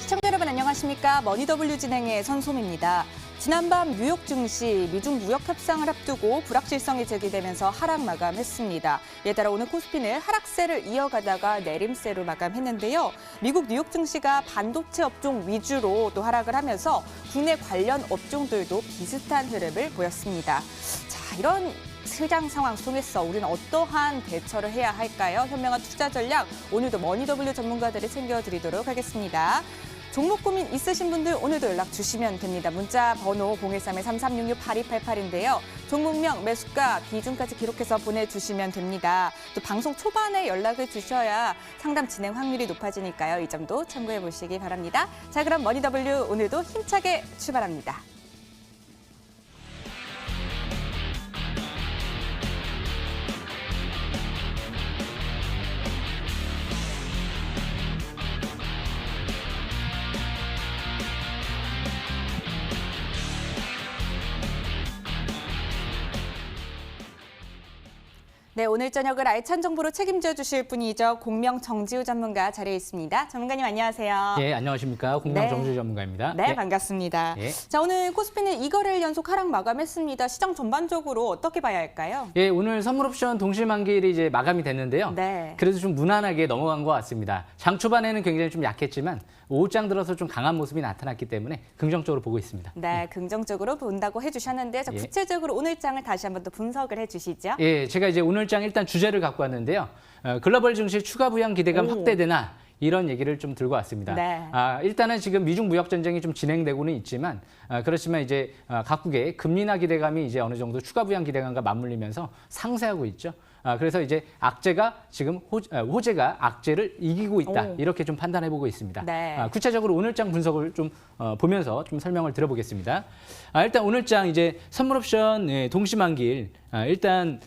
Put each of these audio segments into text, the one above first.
시청자 여러분 안녕하십니까? 머니더블유 진행의 선솜입니다. 지난밤 뉴욕 증시 미중 무역 협상을 앞두고 불확실성이 제기되면서 하락 마감했습니다. 이에 따라 오늘 코스피는 하락세를 이어가다가 내림세로 마감했는데요. 미국 뉴욕 증시가 반도체 업종 위주로 또 하락을 하면서 국내 관련 업종들도 비슷한 흐름을 보였습니다. 자, 이런 시장 상황 속에서 우리는 어떠한 대처를 해야 할까요? 현명한 투자 전략, 오늘도 머니더블유 전문가들이 챙겨드리도록 하겠습니다. 종목 고민 있으신 분들 오늘도 연락 주시면 됩니다. 문자 번호 013-3366-8288인데요. 종목명, 매수가, 비중까지 기록해서 보내주시면 됩니다. 또 방송 초반에 연락을 주셔야 상담 진행 확률이 높아지니까요. 이 점도 참고해 보시기 바랍니다. 자, 그럼 머니더블유 오늘도 힘차게 출발합니다. 네, 오늘 저녁을 알찬 정보로 책임져 주실 분이죠. 공명 정지우 전문가 자리에 있습니다. 전문가님 안녕하세요. 예, 안녕하십니까. 공명 정지우 전문가입니다. 네, 예. 반갑습니다. 예. 자, 오늘 코스피는 2거래일 연속 하락 마감했습니다. 시장 전반적으로 어떻게 봐야 할까요? 예, 오늘 선물옵션 동시만기일이 이제 마감이 됐는데요. 네. 그래도 좀 무난하게 넘어간 것 같습니다. 장 초반에는 굉장히 좀 약했지만 오후장 들어서 좀 강한 모습이 나타났기 때문에 긍정적으로 보고 있습니다. 네, 긍정적으로 본다고 해주셨는데 자, 예. 구체적으로 오늘 장을 다시 한번 또 분석을 해주시죠. 예, 제가 이제 오늘장 일단 주제를 갖고 왔는데요. 글로벌 증시 추가 부양 기대감 확대되나 이런 얘기를 좀 들고 왔습니다. 네. 일단은 지금 미중 무역 전쟁이 좀 진행되고는 있지만 그렇지만 이제 각국의 금리 인하 기대감이 이제 어느 정도 추가 부양 기대감과 맞물리면서 상쇄하고 있죠. 그래서 이제 악재가 지금 호재가 악재를 이기고 있다. 이렇게 좀 판단해보고 있습니다. 네. 구체적으로 오늘장 분석을 좀 보면서 좀 설명을 드려보겠습니다. 일단 오늘장 이제 선물옵션 동시만기일 일단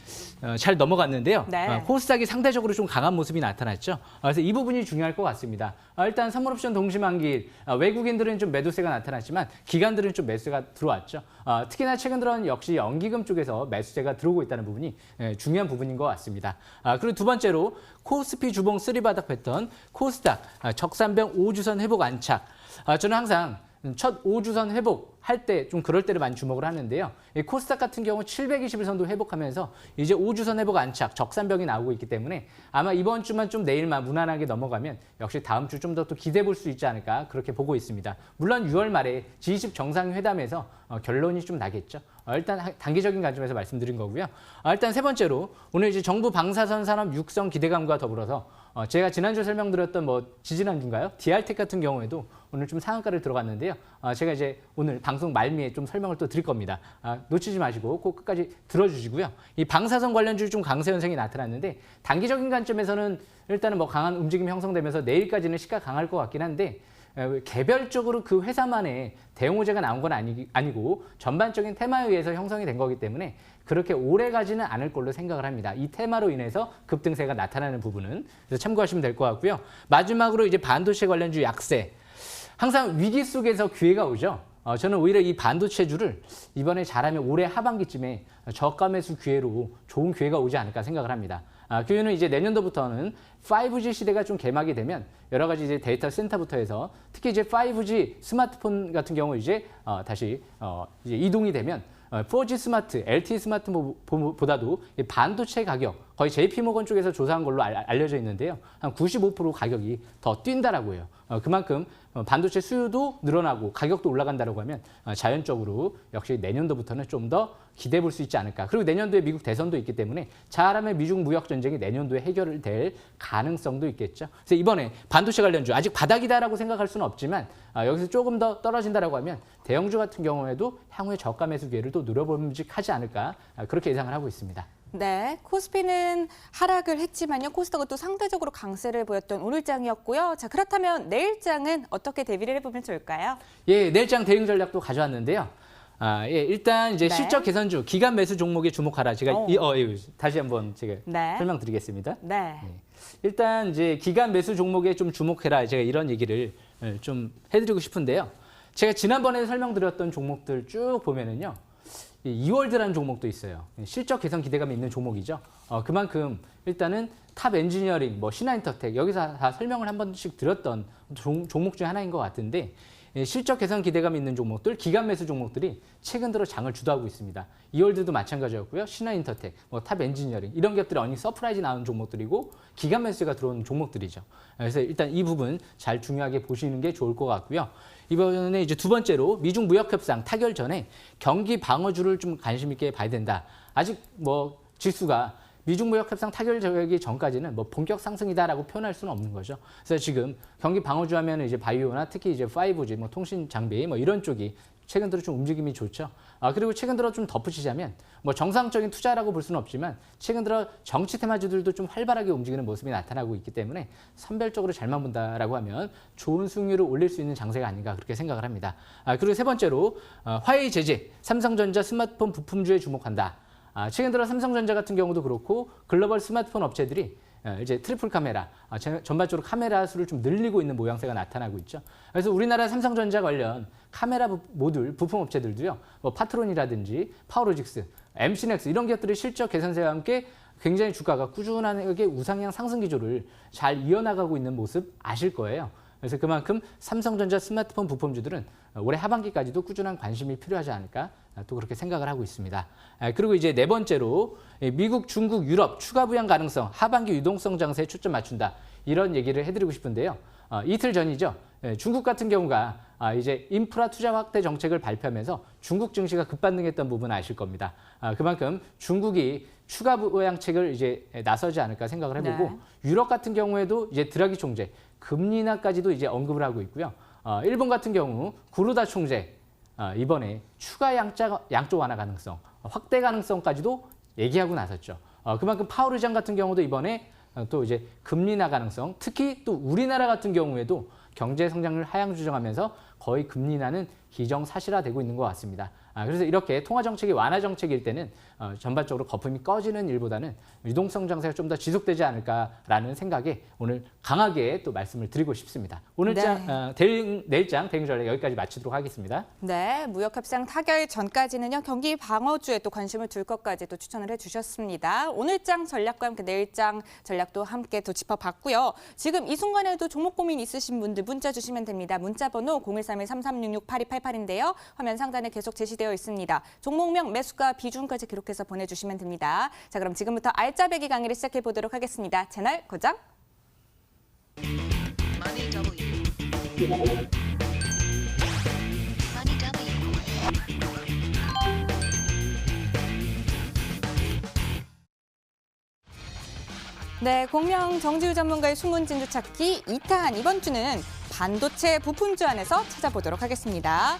잘 넘어갔는데요. 네. 코스닥이 상대적으로 좀 강한 모습이 나타났죠. 그래서 이 부분이 중요할 것 같습니다. 일단 선물옵션 동시만기일 외국인들은 좀 매도세가 나타났지만 기관들은 좀 매수세가 들어왔죠. 특히나 최근 들어는 역시 연기금 쪽에서 매수세가 들어오고 있다는 부분이 중요한 부분인 것 같습니다. 그리고 두 번째로 코스피 주봉 쓰리바닥 뺐던 코스닥 적산병 5주선 회복 안착. 저는 항상 첫 5주선 회복할 때 좀 그럴 때를 많이 주목을 하는데요. 이 코스닥 같은 경우 721선도 회복하면서 이제 5주선 회복 안착, 적산벽이 나오고 있기 때문에 아마 이번 주만 좀 내일만 무난하게 넘어가면 역시 다음 주 좀 더 또 기대해 볼 수 있지 않을까 그렇게 보고 있습니다. 물론 6월 말에 G20 정상회담에서 결론이 좀 나겠죠. 일단 단기적인 관점에서 말씀드린 거고요. 일단 세 번째로 오늘 이제 정부 방사선 산업 육성 기대감과 더불어서 제가 지난주 설명드렸던 지지난주인가요? DR텍 같은 경우에도 오늘 좀 상한가를 들어갔는데요. 제가 이제 오늘 방송 말미에 좀 설명을 또 드릴 겁니다. 놓치지 마시고 꼭 끝까지 들어주시고요. 이 방사선 관련주 좀 강세 현상이 나타났는데 단기적인 관점에서는 일단은 강한 움직임이 형성되면서 내일까지는 시가 강할 것 같긴 한데 개별적으로 그 회사만의 대응 호재가 나온 건 아니고 전반적인 테마에 의해서 형성이 된 거기 때문에 그렇게 오래 가지는 않을 걸로 생각을 합니다. 이 테마로 인해서 급등세가 나타나는 부분은 그래서 참고하시면 될 것 같고요. 마지막으로 이제 반도체 관련주 약세. 항상 위기 속에서 기회가 오죠. 저는 오히려 이 반도체주를 이번에 잘하면 올해 하반기쯤에 저가 매수 기회로 좋은 기회가 오지 않을까 생각을 합니다. 그 이유는 이제 내년도부터는 5G 시대가 좀 개막이 되면 여러 가지 이제 데이터 센터부터 해서 특히 이제 5G 스마트폰 같은 경우 이제 다시 이제 이동이 되면 4G 스마트, LTE 스마트보다도 반도체 가격 거의 JP모건 쪽에서 조사한 걸로 알려져 있는데요. 한 95% 가격이 더 뛴다라고 해요. 그만큼 반도체 수요도 늘어나고 가격도 올라간다고 하면 자연적으로 역시 내년도부터는 좀 더 기대해 볼 수 있지 않을까. 그리고 내년도에 미국 대선도 있기 때문에 잘하면 미중 무역 전쟁이 내년도에 해결될 가능성도 있겠죠. 그래서 이번에 반도체 관련주 아직 바닥이다라고 생각할 수는 없지만 여기서 조금 더 떨어진다라고 하면 대형주 같은 경우에도 향후에 저가 매수 기회를 또 누려봄직하지 않을까 그렇게 예상을 하고 있습니다. 네, 코스피는 하락을 했지만요. 코스닥은 또 상대적으로 강세를 보였던 오늘장이었고요. 자, 그렇다면 내일장은 어떻게 대비를 해보면 좋을까요? 예, 내일장 대응 전략도 가져왔는데요. 일단 이제 네. 실적 개선주 기간 매수 종목에 주목하라. 제가 다시 한번 제가 설명드리겠습니다. 네. 일단 이제 기간 매수 종목에 좀 주목해라. 제가 이런 얘기를 좀 해드리고 싶은데요. 제가 지난번에 설명드렸던 종목들 쭉 보면은요. 이 이월드라는 종목도 있어요. 실적 개선 기대감이 있는 종목이죠. 그만큼 일단은 탑 엔지니어링, 뭐 신한인터텍 여기서 다 설명을 한 번씩 드렸던 종목 중에 하나인 것 같은데 실적 개선 기대감이 있는 종목들, 기간 매수 종목들이 최근 들어 장을 주도하고 있습니다. 이월드도 마찬가지였고요. 신한인터텍, 뭐 탑 엔지니어링 이런 기업들이 어닝 서프라이즈 나온 종목들이고 기간 매수가 들어오는 종목들이죠. 그래서 일단 이 부분 잘 중요하게 보시는 게 좋을 것 같고요. 이번에 이제 두 번째로 미중 무역 협상 타결 전에 경기 방어주를 좀 관심 있게 봐야 된다. 아직 뭐 지수가 미중 무역 협상 타결되기 전까지는 뭐 본격 상승이다라고 표현할 수는 없는 거죠. 그래서 지금 경기 방어주 하면 이제 바이오나 특히 이제 5G, 뭐 통신 장비 뭐 이런 쪽이 최근 들어 좀 움직임이 좋죠. 그리고 최근 들어 좀 덧붙이자면 뭐 정상적인 투자라고 볼 수는 없지만 최근 들어 정치 테마주들도 좀 활발하게 움직이는 모습이 나타나고 있기 때문에 선별적으로 잘만 본다라고 하면 좋은 수익률을 올릴 수 있는 장세가 아닌가 그렇게 생각을 합니다. 그리고 세 번째로 화웨이 제재, 삼성전자 스마트폰 부품주에 주목한다. 최근 들어 삼성전자 같은 경우도 그렇고 글로벌 스마트폰 업체들이 이제 트리플 카메라, 전반적으로 카메라 수를 좀 늘리고 있는 모양새가 나타나고 있죠. 그래서 우리나라 삼성전자 관련 카메라 모듈 부품 업체들도요, 뭐 파트론이라든지 파워로직스, MC넥스 이런 기업들의 실적 개선세와 함께 굉장히 주가가 꾸준하게 우상향 상승 기조를 잘 이어나가고 있는 모습 아실 거예요. 그래서 그만큼 삼성전자 스마트폰 부품주들은 올해 하반기까지도 꾸준한 관심이 필요하지 않을까 또 그렇게 생각을 하고 있습니다. 그리고 이제 네 번째로 미국, 중국, 유럽 추가 부양 가능성, 하반기 유동성 장세에 초점 맞춘다. 이런 얘기를 해드리고 싶은데요. 이틀 전이죠. 중국 같은 경우가 이제 인프라 투자 확대 정책을 발표하면서 중국 증시가 급반등했던 부분 아실 겁니다. 그만큼 중국이 추가 부양책을 이제 나서지 않을까 생각을 해보고 네. 유럽 같은 경우에도 이제 드라기 총재 금리 인하까지도 이제 언급을 하고 있고요. 일본 같은 경우 구루다 총재 이번에 추가 양쪽 완화 가능성, 확대 가능성까지도 얘기하고 나섰죠. 그만큼 파월 의장 같은 경우도 이번에 또 이제 금리 인하 가능성, 특히 또 우리나라 같은 경우에도 경제 성장률 하향 조정하면서 거의 금리 인하는 기정사실화되고 있는 것 같습니다. 그래서 이렇게 통화 정책이 완화 정책일 때는 전반적으로 거품이 꺼지는 일보다는 유동성 장세가 좀 더 지속되지 않을까라는 생각에 오늘 강하게 또 말씀을 드리고 싶습니다. 오늘 네. 내일장 대응 전략 여기까지 마치도록 하겠습니다. 네, 무역 협상 타결 전까지는요 경기 방어주에 또 관심을 둘 것까지 또 추천을 해주셨습니다. 오늘장 전략과 함께 내일장 전략도 함께 또 짚어봤고요. 지금 이 순간에도 종목 고민 있으신 분들 문자 주시면 됩니다. 문자번호 013-3366-8288인데요. 화면 상단에 계속 제시되어 있습니다. 종목명, 매수가, 비중까지 기록해서 보내주시면 됩니다. 자, 그럼 지금부터 알짜배기 강의를 시작해 보도록 하겠습니다. 채널 고정. Money W. Money W. 네, 공명 정지우 전문가의 숨은 진주 찾기 2탄 이번 주는 반도체 부품주 안에서 찾아보도록 하겠습니다.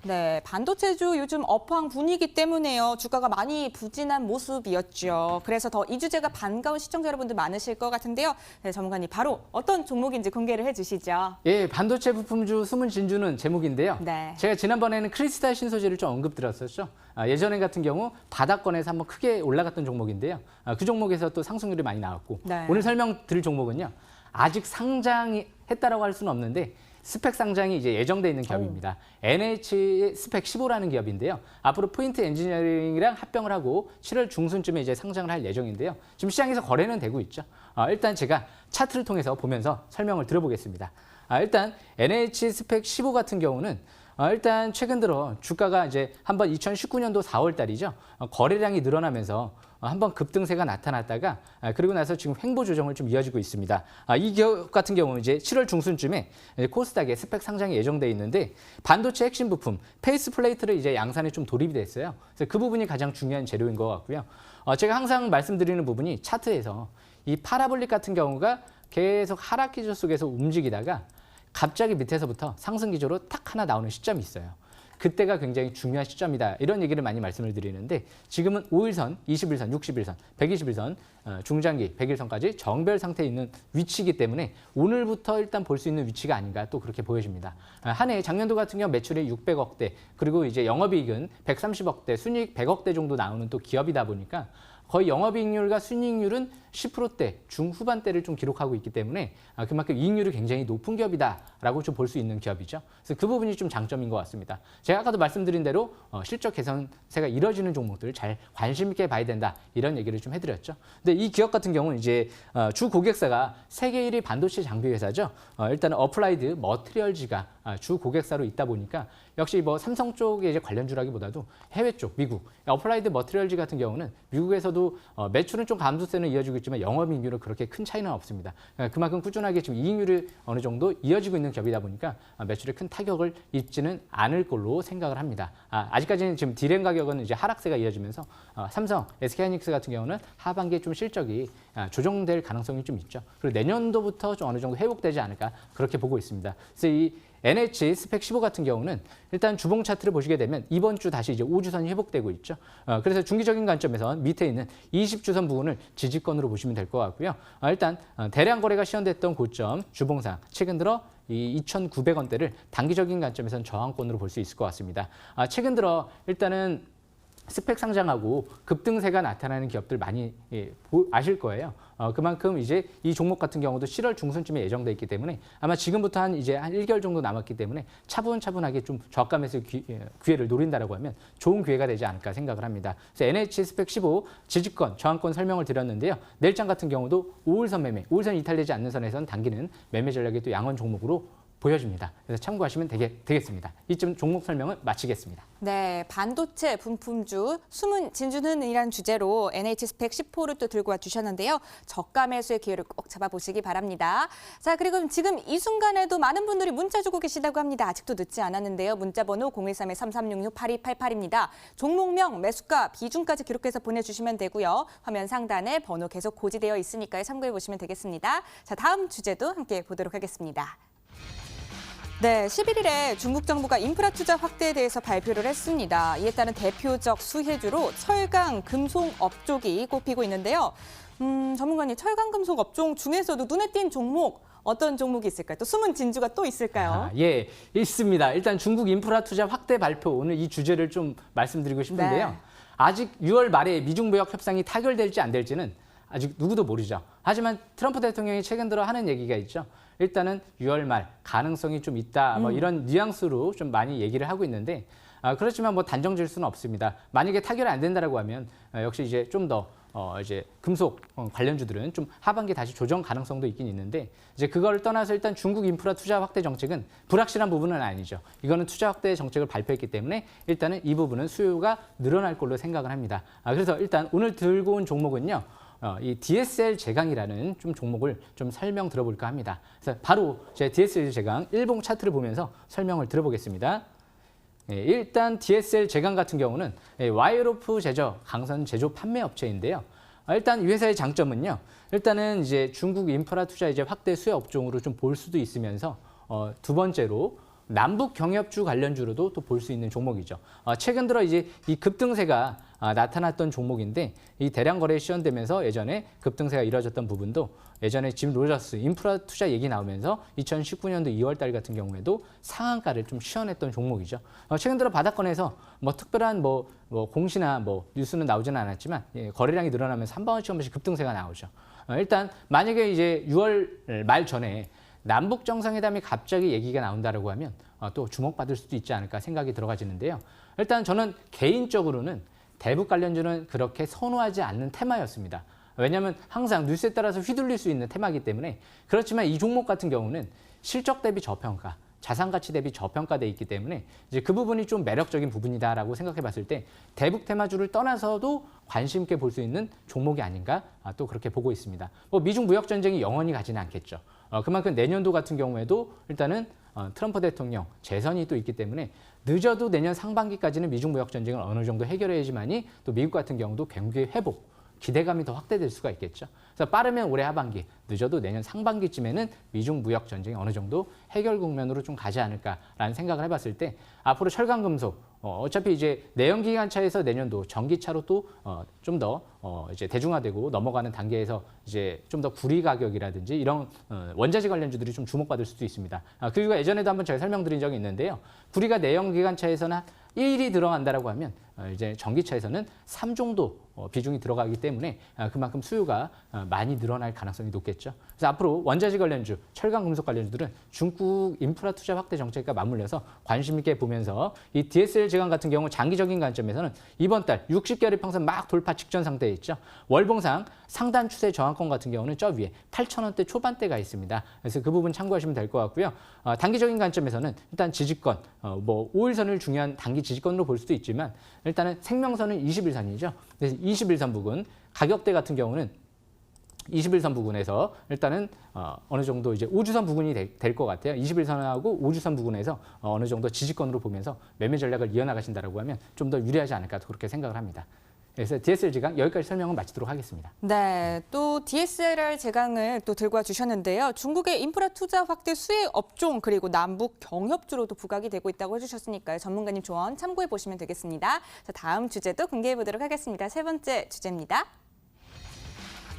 네, 반도체주 요즘 업황 분위기 때문에요. 주가가 많이 부진한 모습이었죠. 그래서 더 이 주제가 반가운 시청자 여러분들 많으실 것 같은데요. 네, 전문가님 바로 어떤 종목인지 공개를 해주시죠. 예, 반도체 부품주 숨은 진주는 제목인데요. 네. 제가 지난번에는 크리스탈 신소재를 좀 언급드렸었죠. 예전에 같은 경우 바닥권에서 한번 크게 올라갔던 종목인데요. 그 종목에서 또 상승률이 많이 나왔고 네. 오늘 설명드릴 종목은요. 아직 상장이 했다라고 할 수는 없는데 스펙 상장이 이제 예정돼 있는 기업입니다. NH 스펙 15라는 기업인데요. 앞으로 포인트 엔지니어링이랑 합병을 하고 7월 중순쯤에 이제 상장을 할 예정인데요. 지금 시장에서 거래는 되고 있죠. 일단 제가 차트를 통해서 보면서 설명을 드려보겠습니다. 일단 NH 스펙 15 같은 경우는 일단 최근 들어 주가가 이제 한번 2019년도 4월 달이죠. 거래량이 늘어나면서 한번 급등세가 나타났다가 그리고 나서 지금 횡보 조정을 좀 이어지고 있습니다. 이 기업 같은 경우는 이제 7월 중순쯤에 코스닥에 스펙 상장이 예정돼 있는데 반도체 핵심 부품 페이스 플레이트를 이제 양산에 좀 돌입이 됐어요. 그래서 그 부분이 가장 중요한 재료인 것 같고요. 제가 항상 말씀드리는 부분이 차트에서 이 파라볼릭 같은 경우가 계속 하락 기조 속에서 움직이다가 갑자기 밑에서부터 상승 기조로 딱 하나 나오는 시점이 있어요. 그때가 굉장히 중요한 시점이다. 이런 얘기를 많이 말씀을 드리는데 지금은 5일선, 21선, 61선, 121선, 중장기 100일선까지 정별 상태에 있는 위치이기 때문에 오늘부터 일단 볼 수 있는 위치가 아닌가 또 그렇게 보여집니다. 한 해 작년도 같은 경우 매출이 600억대 그리고 이제 영업이익은 130억대, 순이익 100억대 정도 나오는 또 기업이다 보니까 거의 영업이익률과 순이익률은 10%대 중후반대를 좀 기록하고 있기 때문에 그만큼 이익률이 굉장히 높은 기업이다라고 라고 좀 볼 수 있는 기업이죠. 그래서 그 부분이 좀 장점인 것 같습니다. 제가 아까도 말씀드린 대로 실적 개선세가 이뤄지는 종목들을 잘 관심 있게 봐야 된다 이런 얘기를 좀 해드렸죠. 근데 이 기업 같은 경우는 이제 주 고객사가 세계 1위 반도체 장비 회사죠. 일단은 어플라이드 머티리얼즈가 주 고객사로 있다 보니까 역시 뭐 삼성 쪽의 이제 관련주라기보다도 해외 쪽 미국 어플라이드 머티리얼즈 같은 경우는 미국에서도 매출은 좀 감소세는 이어지고 있지만 영업이익률은 그렇게 큰 차이는 없습니다. 그만큼 꾸준하게 지금 이익률이 어느 정도 이어지고 있는 기업이다 보니까 매출에 큰 타격을 입지는 않을 걸로 생각을 합니다. 아직까지는 지금 디램 가격은 이제 하락세가 이어지면서 삼성, SK하이닉스 같은 경우는 하반기에 좀 실적이 조정될 가능성이 좀 있죠. 그리고 내년도부터 좀 어느 정도 회복되지 않을까 그렇게 보고 있습니다. 그래서 이 NH 스펙 15 같은 경우는 일단 주봉 차트를 보시게 되면 이번 주 다시 이제 5주선이 회복되고 있죠. 그래서 중기적인 관점에서 밑에 있는 20주선 부분을 지지권으로 보시면 될 것 같고요. 일단 대량 거래가 시현됐던 고점 주봉상 최근 들어 이 2,900원대를 단기적인 관점에서는 저항권으로 볼 수 있을 것 같습니다. 최근 들어 일단은 스펙 상장하고 급등세가 나타나는 기업들 많이 아실 거예요. 그만큼 이제 이 종목 같은 경우도 7월 중순쯤에 예정돼 있기 때문에 아마 지금부터 한 1개월 정도 남았기 때문에 차분차분하게 좀 저가 매수 기회를 노린다라고 하면 좋은 기회가 되지 않을까 생각을 합니다. 그래서 NH 스펙 15 지지권, 저항권 설명을 드렸는데요. 내일장 같은 경우도 5일선 매매, 5일선 이탈되지 않는 선에서는 당기는 매매 전략이 또 양원 종목으로 보여집니다. 그래서 참고하시면 되겠습니다. 이쯤 종목 설명을 마치겠습니다. 네, 반도체 분품주 숨은 진주는이란 주제로 NH 스펙 10호를 또 들고 와 주셨는데요. 저가 매수의 기회를 꼭 잡아보시기 바랍니다. 자, 그리고 지금 이 순간에도 많은 분들이 문자 주고 계시다고 합니다. 아직도 늦지 않았는데요. 문자 번호 013-3366-8288입니다. 종목명, 매수가, 비중까지 기록해서 보내주시면 되고요. 화면 상단에 번호 계속 고지되어 있으니까요. 참고해 보시면 되겠습니다. 자, 다음 주제도 함께 보도록 하겠습니다. 네, 11일에 중국 정부가 인프라 투자 확대에 대해서 발표를 했습니다. 이에 따른 대표적 수혜주로 철강, 금속 업종이 꼽히고 있는데요. 전문가님, 철강, 금속 업종 중에서도 눈에 띈 종목 어떤 종목이 있을까요? 또 숨은 진주가 또 있을까요? 예, 있습니다. 일단 중국 인프라 투자 확대 발표 오늘 이 주제를 좀 말씀드리고 싶은데요. 네. 아직 6월 말에 미중 무역 협상이 타결될지 안 될지는 아직 누구도 모르죠. 하지만 트럼프 대통령이 최근 들어 하는 얘기가 있죠. 일단은 6월 말 가능성이 좀 있다. 뭐 이런 뉘앙스로 좀 많이 얘기를 하고 있는데 그렇지만 뭐 단정 지을 수는 없습니다. 만약에 타결이 안 된다라고 하면 역시 이제 좀 더 이제 금속 관련주들은 좀 하반기 다시 조정 가능성도 있긴 있는데 이제 그걸 떠나서 일단 중국 인프라 투자 확대 정책은 불확실한 부분은 아니죠. 이거는 투자 확대 정책을 발표했기 때문에 일단은 이 부분은 수요가 늘어날 걸로 생각을 합니다. 그래서 일단 오늘 들고 온 종목은요. 이 DSL 제강이라는 좀 종목을 좀 설명 들어볼까 합니다. 그래서 바로 제 DSL 제강 일봉 차트를 보면서 설명을 들어보겠습니다. 일단 DSL 제강 같은 경우는 와이어로프 제조, 강선 제조 판매 업체인데요. 일단 이 회사의 장점은요. 일단은 이제 중국 인프라 투자 이제 확대 수혜 업종으로 좀 볼 수도 있으면서 두 번째로 남북 경협주 관련주로도 또 볼 수 있는 종목이죠. 최근 들어 이제 이 급등세가 나타났던 종목인데 이 대량 거래에 시현되면서 예전에 급등세가 이뤄졌던 부분도 예전에 짐 로저스 인프라 투자 얘기 나오면서 2019년도 2월 달 같은 경우에도 상한가를 좀 시현했던 종목이죠. 최근 들어 바닥권에서 뭐 특별한 뭐 공시나 뭐 뉴스는 나오지는 않았지만 거래량이 늘어나면서 한 번씩 급등세가 나오죠. 일단 만약에 이제 6월 말 전에 남북 정상회담이 갑자기 얘기가 나온다라고 하면 또 주목받을 수도 있지 않을까 생각이 들어가지는데요. 일단 저는 개인적으로는 대북 관련주는 그렇게 선호하지 않는 테마였습니다. 왜냐하면 항상 뉴스에 따라서 휘둘릴 수 있는 테마이기 때문에 그렇지만 이 종목 같은 경우는 실적 대비 저평가, 자산 가치 대비 저평가돼 있기 때문에 이제 그 부분이 좀 매력적인 부분이다라고 생각해 봤을 때 대북 테마주를 떠나서도 관심 있게 볼 수 있는 종목이 아닌가 또 그렇게 보고 있습니다. 뭐 미중 무역 전쟁이 영원히 가지는 않겠죠. 그만큼 내년도 같은 경우에도 일단은 트럼프 대통령 재선이 또 있기 때문에 늦어도 내년 상반기까지는 미중 무역 전쟁을 어느 정도 해결해야지만이 또 미국 같은 경우도 경기 회복, 기대감이 더 확대될 수가 있겠죠. 그래서 빠르면 올해 하반기, 늦어도 내년 상반기쯤에는 미중 무역 전쟁이 어느 정도 해결 국면으로 좀 가지 않을까라는 생각을 해봤을 때 앞으로 철강 금속 어차피 이제 내연기관차에서 내년도 전기차로 또 좀 더 이제 대중화되고 넘어가는 단계에서 이제 좀 더 구리 가격이라든지 이런 원자재 관련주들이 좀 주목받을 수도 있습니다. 그리고 예전에도 한번 제가 설명드린 적이 있는데요. 구리가 내연기관차에서는 1이 들어간다라고 하면 이제 전기차에서는 3 정도 비중이 들어가기 때문에 그만큼 수요가 많이 늘어날 가능성이 높겠죠. 그래서 앞으로 원자재 관련주, 철강 금속 관련주들은 중국 인프라 투자 확대 정책과 맞물려서 관심 있게 보면서 이 DSL 지간 같은 경우 장기적인 관점에서는 이번 달 60개월 평선 막 돌파 직전 상태에 있죠. 월봉상 상단 추세 저항권 같은 경우는 저 위에 8,000원대 초반대가 있습니다. 그래서 그 부분 참고하시면 될 것 같고요. 단기적인 관점에서는 일단 지지권, 5일선을 중요한 단기 지지권으로 볼 수도 있지만 일단은 생명선은 21선이죠. 그래서 21선 부근, 가격대 같은 경우는 21선 부근에서 일단은 어느 정도 이제 5주선 부근이 될 것 같아요. 21선하고 5주선 부근에서 어느 정도 지지권으로 보면서 매매 전략을 이어나가신다라고 하면 좀 더 유리하지 않을까 그렇게 생각을 합니다. 그래서 DSL 지강 여기까지 설명을 마치도록 하겠습니다. 네, 또 DSLR 제강을 또 들고 와 주셨는데요. 중국의 인프라 투자 확대 수혜 업종 그리고 남북 경협주로도 부각이 되고 있다고 해주셨으니까요. 전문가님 조언 참고해 보시면 되겠습니다. 자, 다음 주제도 공개해 보도록 하겠습니다. 세 번째 주제입니다.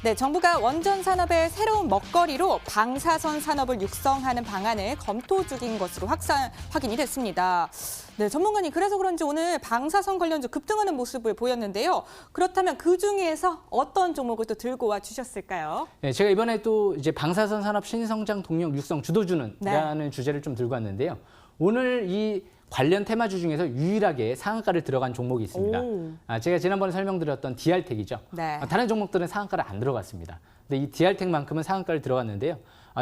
네, 정부가 원전 산업의 새로운 먹거리로 방사선 산업을 육성하는 방안을 검토 중인 것으로 확인이 됐습니다. 네, 전문가님 그래서 그런지 오늘 방사선 관련주 급등하는 모습을 보였는데요. 그렇다면 그 중에서 어떤 종목을 또 들고 와 주셨을까요? 네, 제가 이번에 또 이제 방사선 산업 신성장 동력 육성 주도주는이라는 주제를 좀 들고 왔는데요. 오늘 이 관련 테마주 중에서 유일하게 상한가를 들어간 종목이 있습니다. 제가 지난번에 설명드렸던 DR텍이죠. 네. 다른 종목들은 상한가를 안 들어갔습니다. 근데 이 DR텍만큼은 상한가를 들어갔는데요.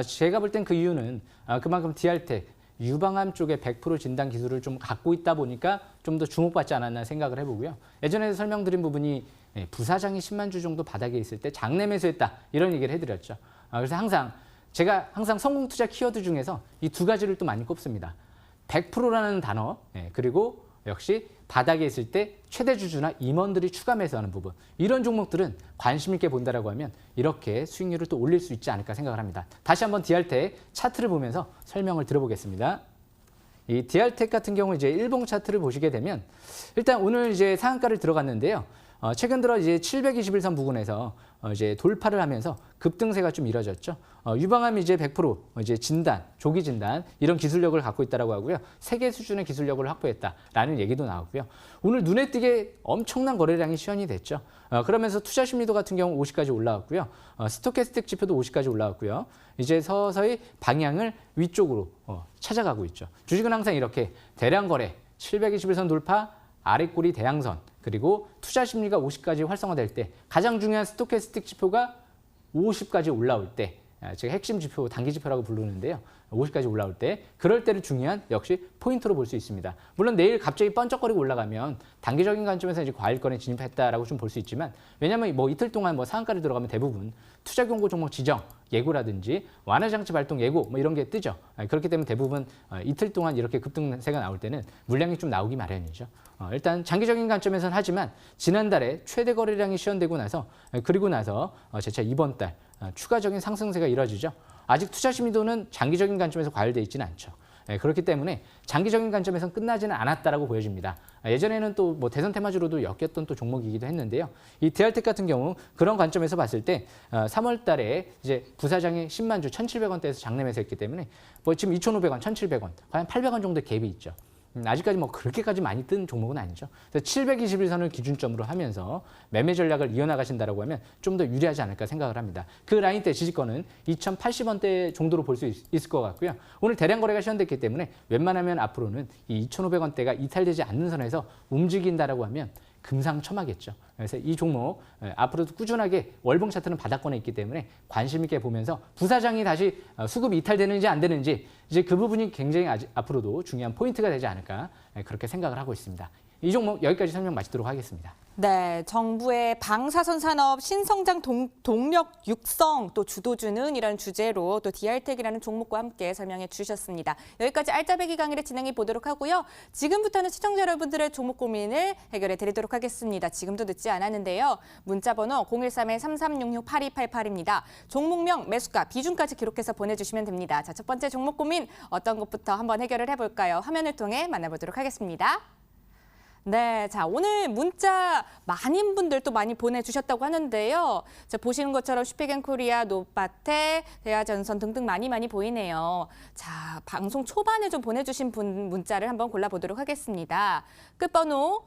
제가 볼 땐 그 이유는 그만큼 DR텍 유방암 쪽에 100% 진단 기술을 좀 갖고 있다 보니까 좀 더 주목받지 않았나 생각을 해보고요. 예전에 설명드린 부분이 부사장이 10만 주 정도 바닥에 있을 때 장내 매수했다 이런 얘기를 해드렸죠. 그래서 제가 항상 성공 투자 키워드 중에서 이 두 가지를 또 많이 꼽습니다. 100%라는 단어, 그리고 역시 바닥에 있을 때 최대 주주나 임원들이 추가 매수하는 부분. 이런 종목들은 관심 있게 본다라고 하면 이렇게 수익률을 또 올릴 수 있지 않을까 생각을 합니다. 다시 한번 DR텍 차트를 보면서 설명을 들어보겠습니다. 이 DR텍 같은 경우 이제 일봉 차트를 보시게 되면 일단 오늘 이제 상한가를 들어갔는데요. 최근 들어 이제 721선 부근에서 이제 돌파를 하면서 급등세가 좀 이뤄졌죠. 유방암 이제 100% 이제 진단, 조기 진단 이런 기술력을 갖고 있다라고 하고요. 세계 수준의 기술력을 확보했다라는 얘기도 나오고요. 오늘 눈에 띄게 엄청난 거래량이 시현이 됐죠. 그러면서 투자 심리도 같은 경우 50까지 올라왔고요. 스토캐스틱 지표도 50까지 올라왔고요. 이제 서서히 방향을 위쪽으로 찾아가고 있죠. 주식은 항상 이렇게 대량 거래, 721선 돌파, 아래 꼬리 대양선, 그리고 투자 심리가 50까지 활성화될 때 가장 중요한 스토캐스틱 지표가 50까지 올라올 때 제가 핵심 지표, 단기 지표라고 부르는데요. 50까지 올라올 때 그럴 때를 중요한 역시 포인트로 볼 수 있습니다. 물론 내일 갑자기 번쩍거리고 올라가면 단기적인 관점에서 이제 과일권에 진입했다라고 좀 볼 수 있지만 왜냐하면 뭐 이틀 동안 뭐 상한가를 들어가면 대부분 투자 경고 종목 지정 예고라든지 완화 장치 발동 예고 뭐 이런 게 뜨죠. 그렇기 때문에 대부분 이틀 동안 이렇게 급등세가 나올 때는 물량이 좀 나오기 마련이죠. 일단 장기적인 관점에서는 하지만 지난달에 최대 거래량이 시현되고 나서 그리고 나서 재차 이번 달 추가적인 상승세가 이뤄지죠. 아직 투자 심리도는 장기적인 관점에서 과열되어 있지는 않죠. 그렇기 때문에 장기적인 관점에서는 끝나지는 않았다라고 보여집니다. 예전에는 또 뭐 대선 테마주로도 엮였던 또 종목이기도 했는데요. 이 DR텍 같은 경우 그런 관점에서 봤을 때 3월 달에 이제 부사장이 10만 주 1,700원대에서 장내 매수했기 때문에 뭐 지금 2,500원, 1,700원, 과연 800원 정도의 갭이 있죠. 아직까지 뭐 그렇게까지 많이 뜬 종목은 아니죠. 그래서 721선을 기준점으로 하면서 매매 전략을 이어나가신다라고 하면 좀 더 유리하지 않을까 생각을 합니다. 그 라인대 지지권은 2,080원대 정도로 볼 수 있을 것 같고요. 오늘 대량 거래가 시현됐기 때문에 웬만하면 앞으로는 이 2,500원대가 이탈되지 않는 선에서 움직인다라고 하면 금상첨화겠죠. 그래서 이 종목 앞으로도 꾸준하게 월봉 차트는 바닥권에 있기 때문에 관심 있게 보면서 부사장이 다시 수급이 이탈되는지 안 되는지 이제 그 부분이 굉장히 앞으로도 중요한 포인트가 되지 않을까 그렇게 생각을 하고 있습니다. 이 종목 여기까지 설명 마치도록 하겠습니다. 네, 정부의 방사선 산업 신성장 동력 육성 또 주도주는 이런 주제로 또 DR텍이라는 종목과 함께 설명해 주셨습니다. 여기까지 알짜배기 강의를 진행해 보도록 하고요. 지금부터는 시청자 여러분들의 종목 고민을 해결해 드리도록 하겠습니다. 지금도 늦지 않았는데요. 문자번호 013-6666-8288입니다. 종목명, 매수가, 비중까지 기록해서 보내주시면 됩니다. 자, 첫 번째 종목 고민 어떤 것부터 한번 해결을 해볼까요? 화면을 통해 만나보도록 하겠습니다. 네, 자 오늘 문자 많은 분들 또 많이 보내주셨다고 하는데요. 자, 보시는 것처럼 슈피겐코리아, 노바텍, 대하전선 등등 많이 보이네요. 자, 방송 초반에 좀 보내주신 분 문자를 한번 골라보도록 하겠습니다. 끝번호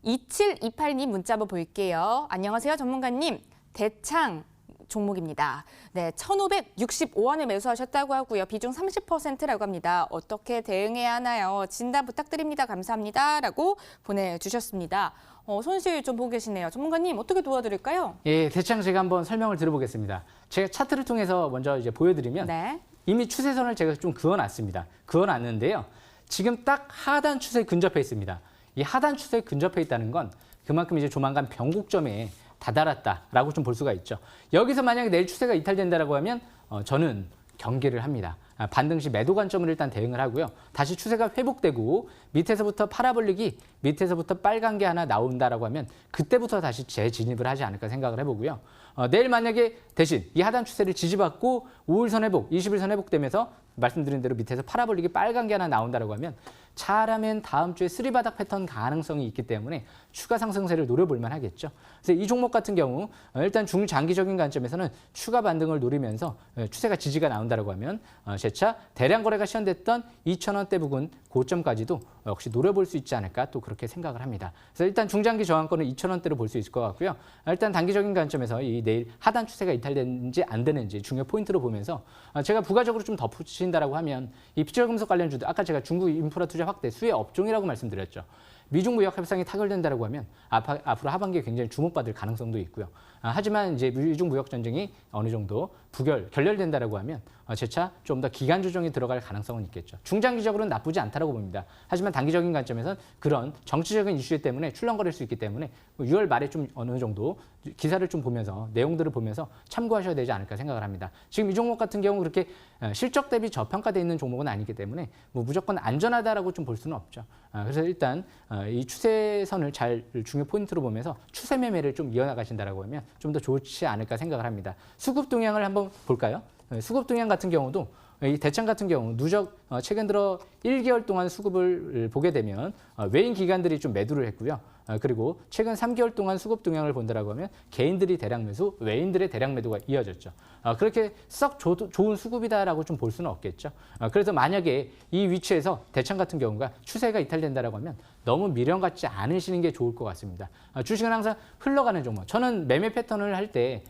2728님 문자 한번 볼게요. 안녕하세요, 전문가님. 대창 종목입니다. 네, 1,565원에 매수하셨다고 하고요. 비중 30%라고 합니다. 어떻게 대응해야 하나요? 진단 부탁드립니다. 감사합니다. 라고 보내주셨습니다. 손실 좀 보고 계시네요. 전문가님, 어떻게 도와드릴까요? 예, 대충 제가 한번 설명을 드려보겠습니다. 제가 차트를 통해서 먼저 이제 보여드리면 네. 이미 추세선을 제가 좀 그어놨습니다. 그어놨는데요. 지금 딱 하단 추세에 근접해 있습니다. 이 하단 추세에 근접해 있다는 건 그만큼 이제 조만간 변곡점에 다다랐다라고 좀 볼 수가 있죠. 여기서 만약에 내일 추세가 이탈된다라고 하면 저는 경계를 합니다. 반등 시 매도 관점을 일단 대응을 하고요. 다시 추세가 회복되고 밑에서부터 팔아벌리기, 밑에서부터 빨간 게 하나 나온다라고 하면 그때부터 다시 재진입을 하지 않을까 생각을 해보고요. 내일 만약에 대신 이 하단 추세를 지지받고 5일선 회복, 20일선 회복되면서 말씀드린 대로 밑에서 팔아벌리기 빨간 게 하나 나온다라고 하면 잘하면 다음 주에 쓰리바닥 패턴 가능성이 있기 때문에 추가 상승세를 노려볼 만하겠죠. 그래서 이 종목 같은 경우 일단 중장기적인 관점에서는 추가 반등을 노리면서 추세가 지지가 나온다라고 하면 재차 대량 거래가 시현됐던 2,000원대 부근 고점까지도 역시 노려볼 수 있지 않을까 또 그렇게 생각을 합니다. 그래서 일단 중장기 저항권은 2,000원대로 볼 수 있을 것 같고요. 일단 단기적인 관점에서 이 내일 하단 추세가 이탈되는지 안 되는지 중요 포인트로 보면서 제가 부가적으로 좀 덧붙인다라고 하면 이 피철금속 관련주도 아까 제가 중국 인프라 투자 확대 수혜 업종이라고 말씀드렸죠. 미중 무역 협상이 타결된다라고 하면 앞으로 하반기에 굉장히 주목받을 가능성도 있고요. 하지만 이제 미중 무역 전쟁이 어느 정도 결렬된다라고 하면 재차 좀 더 기간 조정이 들어갈 가능성은 있겠죠. 중장기적으로는 나쁘지 않다라고 봅니다. 하지만 단기적인 관점에서는 그런 정치적인 이슈 때문에 출렁거릴 수 있기 때문에 6월 말에 좀 어느 정도 기사를 좀 보면서 내용들을 보면서 참고하셔야 되지 않을까 생각을 합니다. 지금 이 종목 같은 경우 그렇게 실적 대비 저평가되어 있는 종목은 아니기 때문에 뭐 무조건 안전하다라고 좀 볼 수는 없죠. 그래서 일단 이 추세선을 잘 중요 포인트로 보면서 추세 매매를 좀 이어나가신다라고 하면 좀 더 좋지 않을까 생각을 합니다. 수급 동향을 한번 볼까요? 수급 동향 같은 경우도 이 대창 같은 경우 누적 최근 들어 1개월 동안 수급을 보게 되면 외인 기관들이 좀 매도를 했고요. 그리고 최근 3개월 동안 수급 동향을 본다라고 하면 개인들이 대량 매수, 외인들의 대량 매도가 이어졌죠. 그렇게 썩 좋은 수급이다라고 좀 볼 수는 없겠죠. 그래서 만약에 이 위치에서 대창 같은 경우가 추세가 이탈된다라고 하면 너무 미련 갖지 않으시는 게 좋을 것 같습니다. 주식은 항상 흘러가는 종목. 저는 매매 패턴을 할 때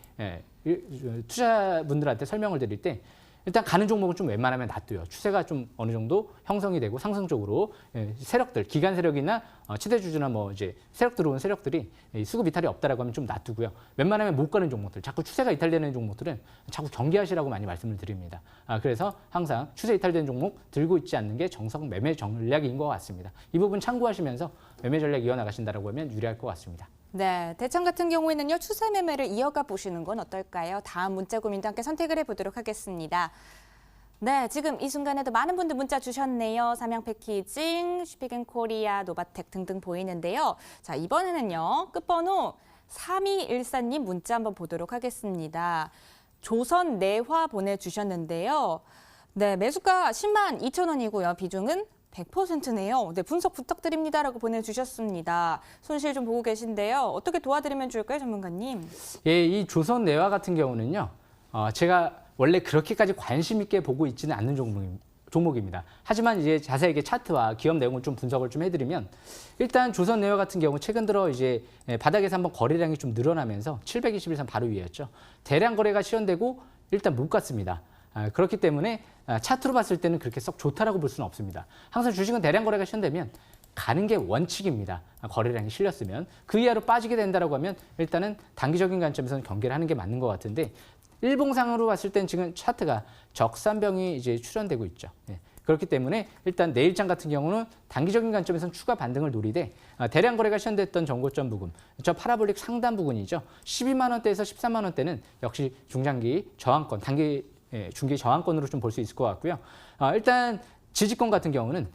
투자분들한테 설명을 드릴 때 일단 가는 종목은 좀 웬만하면 놔둬요. 추세가 좀 어느 정도 형성이 되고 상승적으로 세력들, 기관 세력이나 치대주주나 뭐 이제 세력 들어온 세력들이 수급 이탈이 없다라고 하면 좀 놔두고요. 웬만하면 못 가는 종목들, 자꾸 추세가 이탈되는 종목들은 자꾸 경계하시라고 많이 말씀을 드립니다. 그래서 항상 추세 이탈된 종목 들고 있지 않는 게 정석 매매 전략인 것 같습니다. 이 부분 참고하시면서 매매 전략 이어나가신다라고 하면 유리할 것 같습니다. 네, 대창 같은 경우에는요, 추세 매매를 이어가 보시는 건 어떨까요? 다음 문자 고민도 함께 선택을 해보도록 하겠습니다. 네, 지금 이 순간에도 많은 분들 문자 주셨네요. 삼양 패키징, 슈피겐코리아, 노바텍 등등 보이는데요. 자, 이번에는요, 끝번호 3214님 문자 한번 보도록 하겠습니다. 조선 내화 보내주셨는데요. 네, 매수가 10만 2천 원이고요. 비중은 100%네요. 네, 분석 부탁드립니다라고 보내주셨습니다. 손실 좀 보고 계신데요. 어떻게 도와드리면 좋을까요, 전문가님? 예, 이 조선 내화 같은 경우는요. 제가 원래 그렇게까지 관심 있게 보고 있지는 않는 종목입니다. 하지만 이제 자세하게 차트와 기업 내용을 좀 분석을 좀 해드리면 일단 조선 내화 같은 경우 최근 들어 이제 바닥에서 한번 거래량이 좀 늘어나면서 721선 바로 위였죠. 대량 거래가 시현되고 일단 못 갔습니다. 그렇기 때문에 차트로 봤을 때는 그렇게 썩 좋다라고 볼 수는 없습니다. 항상 주식은 대량 거래가 시현되면 가는 게 원칙입니다. 거래량이 실렸으면 그 이하로 빠지게 된다라고 하면 일단은 단기적인 관점에서는 경계를 하는 게 맞는 것 같은데 일봉상으로 봤을 땐 지금 차트가 적산병이 이제 출현되고 있죠. 그렇기 때문에 일단 내일장 같은 경우는 단기적인 관점에서는 추가 반등을 노리되 대량 거래가 시현됐던 전고점 부근, 저 파라볼릭 상단 부근이죠. 12만 원대에서 13만 원대는 역시 중장기 저항권, 중기 저항권으로 좀 볼 수 있을 것 같고요. 일단 지지권 같은 경우는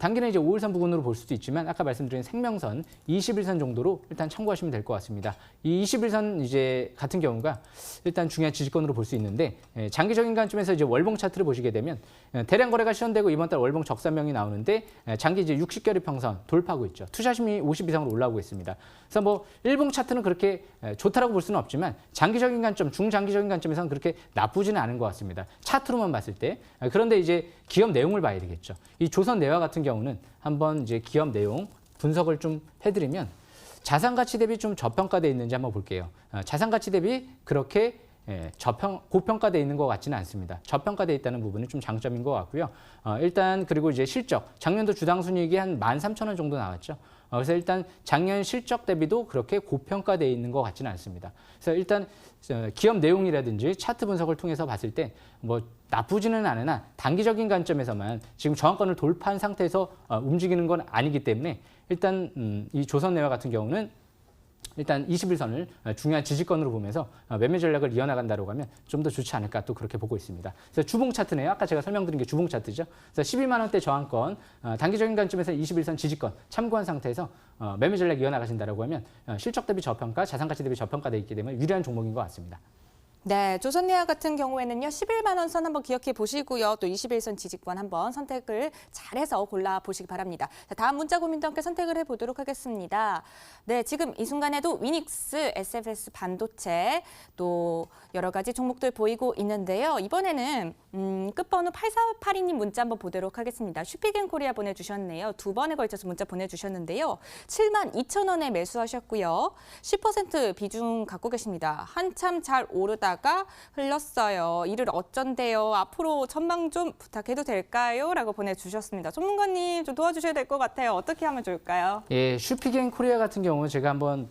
단기는 이제 5일선 부근으로 볼 수도 있지만 아까 말씀드린 생명선 21선 정도로 일단 참고하시면 될 것 같습니다. 이 21선 이제 같은 경우가 일단 중요한 지지권으로 볼 수 있는데 장기적인 관점에서 이제 월봉 차트를 보시게 되면 대량 거래가 시현되고 이번 달 월봉 적산명이 나오는데 장기 이제 60개월 평선 돌파하고 있죠. 투자심이 50 이상으로 올라오고 있습니다. 그래서 뭐 일봉 차트는 그렇게 좋다라고 볼 수는 없지만 장기적인 관점, 중장기적인 관점에서는 그렇게 나쁘지는 않은 것 같습니다. 차트로만 봤을 때. 그런데 이제 기업 내용을 봐야 되겠죠. 이 조선 내화 같은 경우는 한번 이제 기업 내용 분석을 좀 해드리면 자산 가치 대비 좀 저평가돼 있는지 한번 볼게요. 자산 가치 대비 그렇게 고평가돼 있는 것 같지는 않습니다. 저평가돼 있다는 부분은 좀 장점인 것 같고요. 일단 그리고 이제 실적, 작년도 주당 순이익이 한 13,000원 정도 나왔죠. 그래서 일단 작년 실적 대비도 그렇게 고평가돼 있는 것 같지는 않습니다. 그래서 일단 기업 내용이라든지 차트 분석을 통해서 봤을 때 뭐 나쁘지는 않으나 단기적인 관점에서만 지금 저항권을 돌파한 상태에서 움직이는 건 아니기 때문에 일단 이 조선내화 같은 경우는 일단 21선을 중요한 지지권으로 보면서 매매 전략을 이어나간다고 하면 좀 더 좋지 않을까 또 그렇게 보고 있습니다. 그래서 주봉 차트네요. 아까 제가 설명드린 게 주봉 차트죠. 그래서 12만 원대 저항권, 단기적인 관점에서 21선 지지권 참고한 상태에서 매매 전략 이어나가신다고 하면 실적 대비 저평가, 자산 가치 대비 저평가돼 있기 때문에 유리한 종목인 것 같습니다. 네, 조선내화 같은 경우에는요. 11만 원 선 한번 기억해 보시고요. 또 21선 지지권 한번 선택을 잘해서 골라 보시기 바랍니다. 자, 다음 문자 고민도 함께 선택을 해보도록 하겠습니다. 네, 지금 이 순간에도 위닉스, SFS 반도체 또 여러 가지 종목들 보이고 있는데요. 이번에는 끝번호 8482님 문자 한번 보도록 하겠습니다. 슈피겐코리아 보내주셨네요. 두 번에 걸쳐서 문자 보내주셨는데요. 72,000원에 매수하셨고요. 10% 비중 갖고 계십니다. 한참 잘 오르다가 흘렀어요. 이를 어쩐대요. 앞으로 전망 좀 부탁해도 될까요? 라고 보내주셨습니다. 전문가님 좀 도와주셔야 될 것 같아요. 어떻게 하면 좋을까요? 예, 슈피겐코리아 같은 경우 제가 한번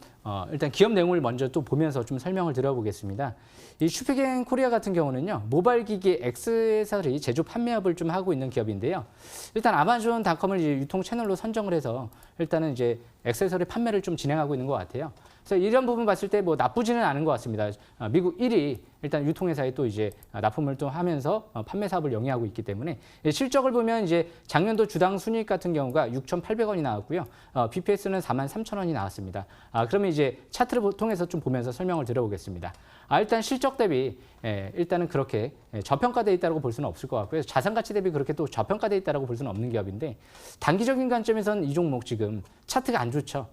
일단 기업 내용을 먼저 또 보면서 좀 설명을 드려보겠습니다. 이 슈피겐코리아 같은 경우는요, 모바일 기기 액세서리 제조 판매업을 좀 하고 있는 기업인데요. 일단 아마존닷컴을 이제 유통 채널로 선정을 해서 일단은 이제 액세서리 판매를 좀 진행하고 있는 것 같아요. 그래서 이런 부분 봤을 때 뭐 나쁘지는 않은 것 같습니다. 미국 1위 일단 유통회사에 또 이제 납품을 또 하면서 판매 사업을 영위하고 있기 때문에 실적을 보면 이제 작년도 주당 순이익 같은 경우가 6,800원이 나왔고요. BPS는 43,000원이 나왔습니다. 그러면 이제 차트를 통해서 좀 보면서 설명을 드려보겠습니다. 일단 실적 대비 일단은 그렇게 저평가돼 있다고 볼 수는 없을 것 같고요. 자산 가치 대비 그렇게 또 저평가돼 있다고 볼 수는 없는 기업인데 단기적인 관점에서는 이 종목 지금 차트가 안 좋죠.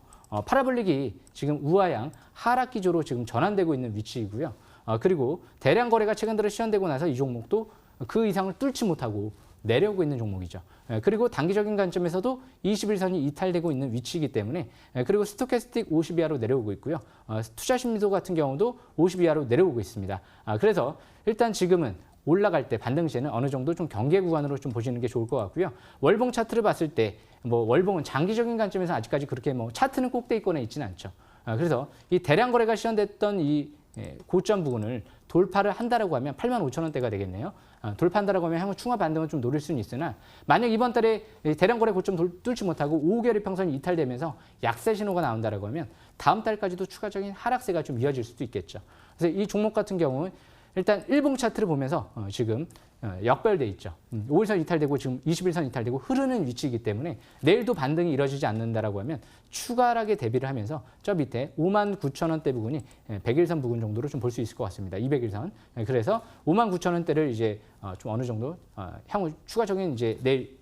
파라볼릭이 지금 우하향 하락 기조로 지금 전환되고 있는 위치이고요. 그리고 대량 거래가 최근 들어 시현되고 나서 이 종목도 그 이상을 뚫지 못하고 내려오고 있는 종목이죠. 그리고 단기적인 관점에서도 21선이 이탈되고 있는 위치이기 때문에 그리고 스토캐스틱 50 이하로 내려오고 있고요. 투자 심리도 같은 경우도 50 이하로 내려오고 있습니다. 그래서 일단 지금은 올라갈 때 반등 시에는 어느 정도 좀 경계 구간으로 좀 보시는 게 좋을 것 같고요. 월봉 차트를 봤을 때 뭐 월봉은 장기적인 관점에서 아직까지 그렇게 뭐 차트는 꼭대기권에 있지는 않죠. 그래서 이 대량 거래가 시현됐던 이 고점 부분을 돌파를 한다라고 하면 85,000원대가 되겠네요. 돌파한다라고 하면 향후 추가 반등은 좀 노릴 수는 있으나 만약 이번 달에 대량 거래 고점 뚫지 못하고 5개월 이평선이 이탈되면서 약세 신호가 나온다라고 하면 다음 달까지도 추가적인 하락세가 좀 이어질 수도 있겠죠. 그래서 이 종목 같은 경우는 일단 일봉 차트를 보면서 지금 역별돼 있죠. 5일선 이탈되고 지금 21선 이탈되고 흐르는 위치이기 때문에 내일도 반등이 이뤄지지 않는다라고 하면 추가하게 대비를 하면서 저 밑에 59,000원대 부분이 100일선 부분 정도로 좀 볼 수 있을 것 같습니다. 200일선. 그래서 59,000원대를 이제 좀 어느 정도 향후 추가적인 이제 내일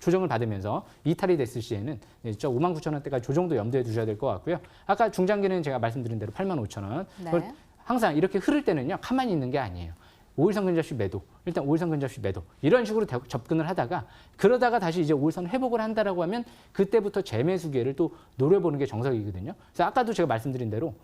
조정을 받으면서 이탈이 됐을 시에는 저 59,000원대까지 조정도 염두에 두셔야 될 것 같고요. 아까 중장기는 제가 말씀드린 대로 85,000원. 네. 항상 이렇게 흐를 때는요, 가만히 있는 게 아니에요. 5일선 근접식 매도, 일단 5일선 근접식 매도 이런 식으로 접근을 하다가 그러다가 다시 이제 5일선 회복을 한다라고 하면 그때부터 재매수 기회를 또 노려보는 게 정석이거든요. 그래서 아까도 제가 말씀드린 대로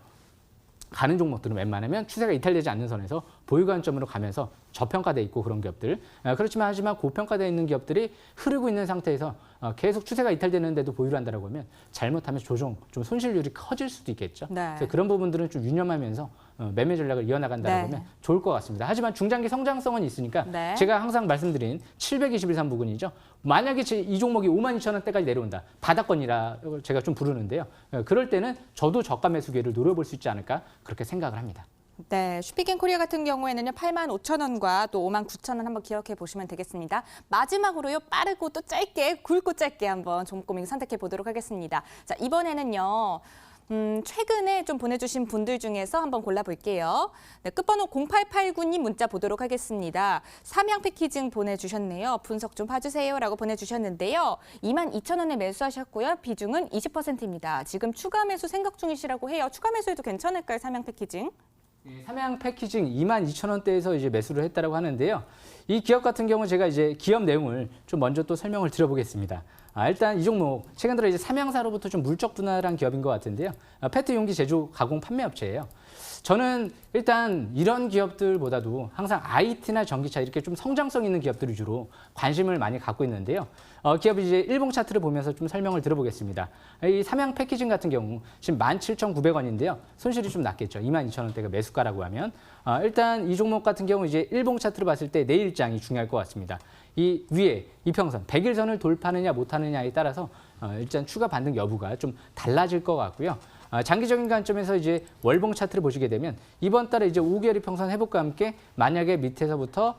가는 종목들은 웬만하면 추세가 이탈되지 않는 선에서 보유 관점으로 가면서 저평가돼 있고 그런 기업들 그렇지만 하지만 고평가돼 있는 기업들이 흐르고 있는 상태에서 계속 추세가 이탈되는데도 보유를 한다라고 하면 잘못하면 조정 좀 손실률이 커질 수도 있겠죠. 네. 그래서 그런 부분들은 좀 유념하면서 매매 전략을 이어나간다고 네. 하면 좋을 것 같습니다. 하지만 중장기 성장성은 있으니까 네. 제가 항상 말씀드린 721선 부근이죠. 만약에 이 종목이 52,000원대까지 내려온다. 바닥권이라 제가 좀 부르는데요. 그럴 때는 저도 저가 매수 기회를 노려볼 수 있지 않을까 그렇게 생각을 합니다. 네, 슈피겐코리아 같은 경우에는요 85,000원과 또 59,000원 한번 기억해 보시면 되겠습니다. 마지막으로요 빠르고 또 짧게 굵고 짧게 한번 종목 고민 선택해 보도록 하겠습니다. 자 이번에는요. 최근에 좀 보내주신 분들 중에서 한번 골라볼게요. 네, 끝번호 0889님 문자 보도록 하겠습니다. 삼양 패키징 보내주셨네요. 분석 좀 봐주세요라고 보내주셨는데요. 22,000원에 매수하셨고요. 비중은 20%입니다. 지금 추가 매수 생각 중이시라고 해요. 추가 매수해도 괜찮을까요? 삼양 패키징? 삼양 패키징 22,000원대에서 이제 매수를 했다라고 하는데요. 이 기업 같은 경우 제가 이제 기업 내용을 좀 먼저 또 설명을 드려보겠습니다. 일단 이 종목 최근 들어 이제 삼양사로부터 좀 물적 분할한 기업인 것 같은데요. 페트 용기 제조 가공 판매 업체예요. 저는 일단 이런 기업들보다도 항상 IT나 전기차 이렇게 좀 성장성 있는 기업들 위주로 관심을 많이 갖고 있는데요. 기업이 이제 일봉 차트를 보면서 좀 설명을 들어보겠습니다. 이 삼양 패키징 같은 경우 지금 17,900원인데요. 손실이 좀 낮겠죠. 22,000원대가 매수가라고 하면. 일단 이 종목 같은 경우 이제 일봉 차트를 봤을 때 내일장이 중요할 것 같습니다. 이 위에 이평선 100일선을 돌파하느냐 못하느냐에 따라서 일단 추가 반등 여부가 좀 달라질 것 같고요. 장기적인 관점에서 이제 월봉 차트를 보시게 되면 이번 달에 이제 5개월 이평선 회복과 함께 만약에 밑에서부터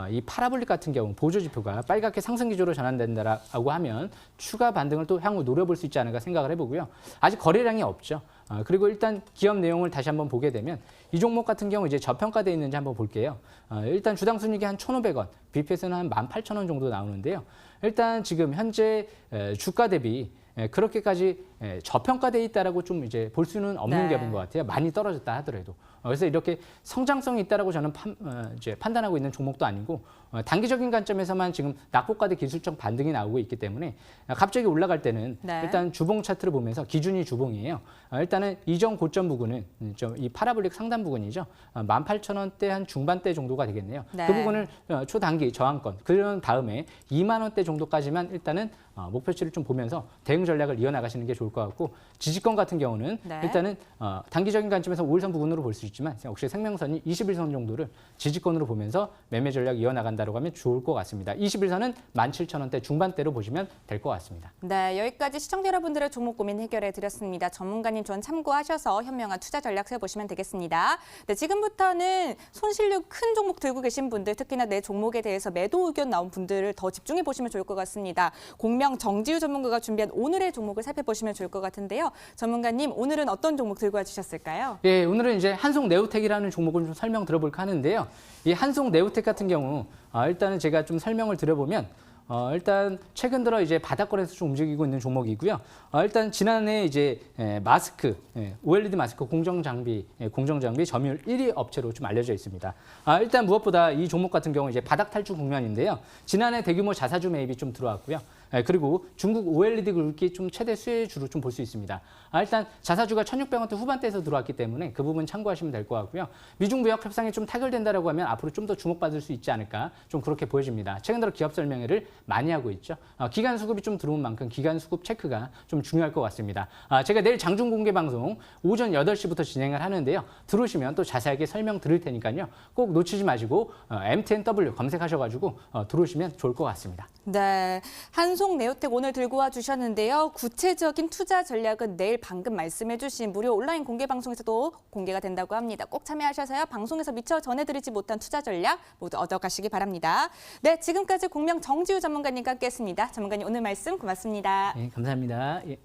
이 파라볼릭 같은 경우 보조지표가 빨갛게 상승 기조로 전환된다라고 하면 추가 반등을 또 향후 노려볼 수 있지 않을까 생각을 해보고요. 아직 거래량이 없죠. 그리고 일단 기업 내용을 다시 한번 보게 되면 이 종목 같은 경우 이제 저평가되어 있는지 한번 볼게요. 일단 주당 순이익이 한 1,500원, BPS는 한 18,000원 정도 나오는데요. 일단 지금 현재 주가 대비 그렇게까지 저평가돼 있다라고 좀 이제 볼 수는 없는 네. 기업인 것 같아요. 많이 떨어졌다 하더라도. 그래서 이렇게 성장성이 있다라고 저는 이제 판단하고 있는 종목도 아니고 단기적인 관점에서만 지금 낙폭과대 기술적 반등이 나오고 있기 때문에 갑자기 올라갈 때는 네. 일단 주봉 차트를 보면서 기준이 주봉이에요. 일단은 이전 고점 부근은 이 파라볼릭 상단 부근이죠. 18,000원대 한 중반대 정도가 되겠네요. 네. 그 부분을 초단기 저항권 그런 다음에 2만 원대 정도까지만 일단은 목표치를 좀 보면서 대응 전략을 이어나가시는 게 좋을 것 같고 지지권 같은 경우는 네. 일단은 단기적인 관점에서 5일선 부근으로 볼 수 있지만 역시 생명선이 21선 정도를 지지권으로 보면서 매매 전략 이어나간다고 하면 좋을 것 같습니다. 21선은 17,000원대 중반대로 보시면 될 것 같습니다. 네, 여기까지 시청자 여러분들의 종목 고민 해결해 드렸습니다. 전문가님 조언 참고하셔서 현명한 투자 전략 세워보시면 되겠습니다. 네, 지금부터는 손실률 큰 종목 들고 계신 분들, 특히나 내 종목에 대해서 매도 의견 나온 분들을 더 집중해 보시면 좋을 것 같습니다. 공명 정지우 전문가가 준비한 오늘의 종목을 살펴보시면 좋을 것 같은데요. 전문가님, 오늘은 어떤 종목 들고 와주셨을까요? 예, 오늘은 이제 한송네오텍이라는 종목을 좀 설명 들어볼까 하는데요. 이 한송네오텍 같은 경우 일단은 제가 좀 설명을 드려보면 일단 최근 들어 이제 바닥권에서 좀 움직이고 있는 종목이고요. 일단 지난해 이제 마스크, OLED 마스크 공정 장비 점유율 1위 업체로 좀 알려져 있습니다. 일단 무엇보다 이 종목 같은 경우 이제 바닥 탈출 국면인데요. 지난해 대규모 자사주 매입이 좀 들어왔고요. 그리고 중국 OLED 굵기 좀 최대 수혜주로 좀 볼 수 있습니다. 일단 자사주가 1,600원대 후반대에서 들어왔기 때문에 그 부분 참고하시면 될 것 같고요. 미중 무역 협상이 좀 타결된다라고 하면 앞으로 좀 더 주목받을 수 있지 않을까 좀 그렇게 보여집니다. 최근 들어 기업 설명회를 많이 하고 있죠. 기간 수급이 좀 들어온 만큼 기간 수급 체크가 좀 중요할 것 같습니다. 제가 내일 장중 공개 방송 오전 8시부터 진행을 하는데요. 들어오시면 또 자세하게 설명 드릴 테니까요. 꼭 놓치지 마시고 MTNW 검색하셔가지고 들어오시면 좋을 것 같습니다. 네, 한송네오텍 오늘 들고 와 주셨는데요. 구체적인 투자 전략은 내일 방금 말씀해 주신 무료 온라인 공개 방송에서도 공개가 된다고 합니다. 꼭 참여하셔서요. 방송에서 미처 전해드리지 못한 투자 전략 모두 얻어가시기 바랍니다. 네, 지금까지 공명 정지우 전문가님과 함께했습니다. 전문가님 오늘 말씀 고맙습니다. 네, 감사합니다. 예.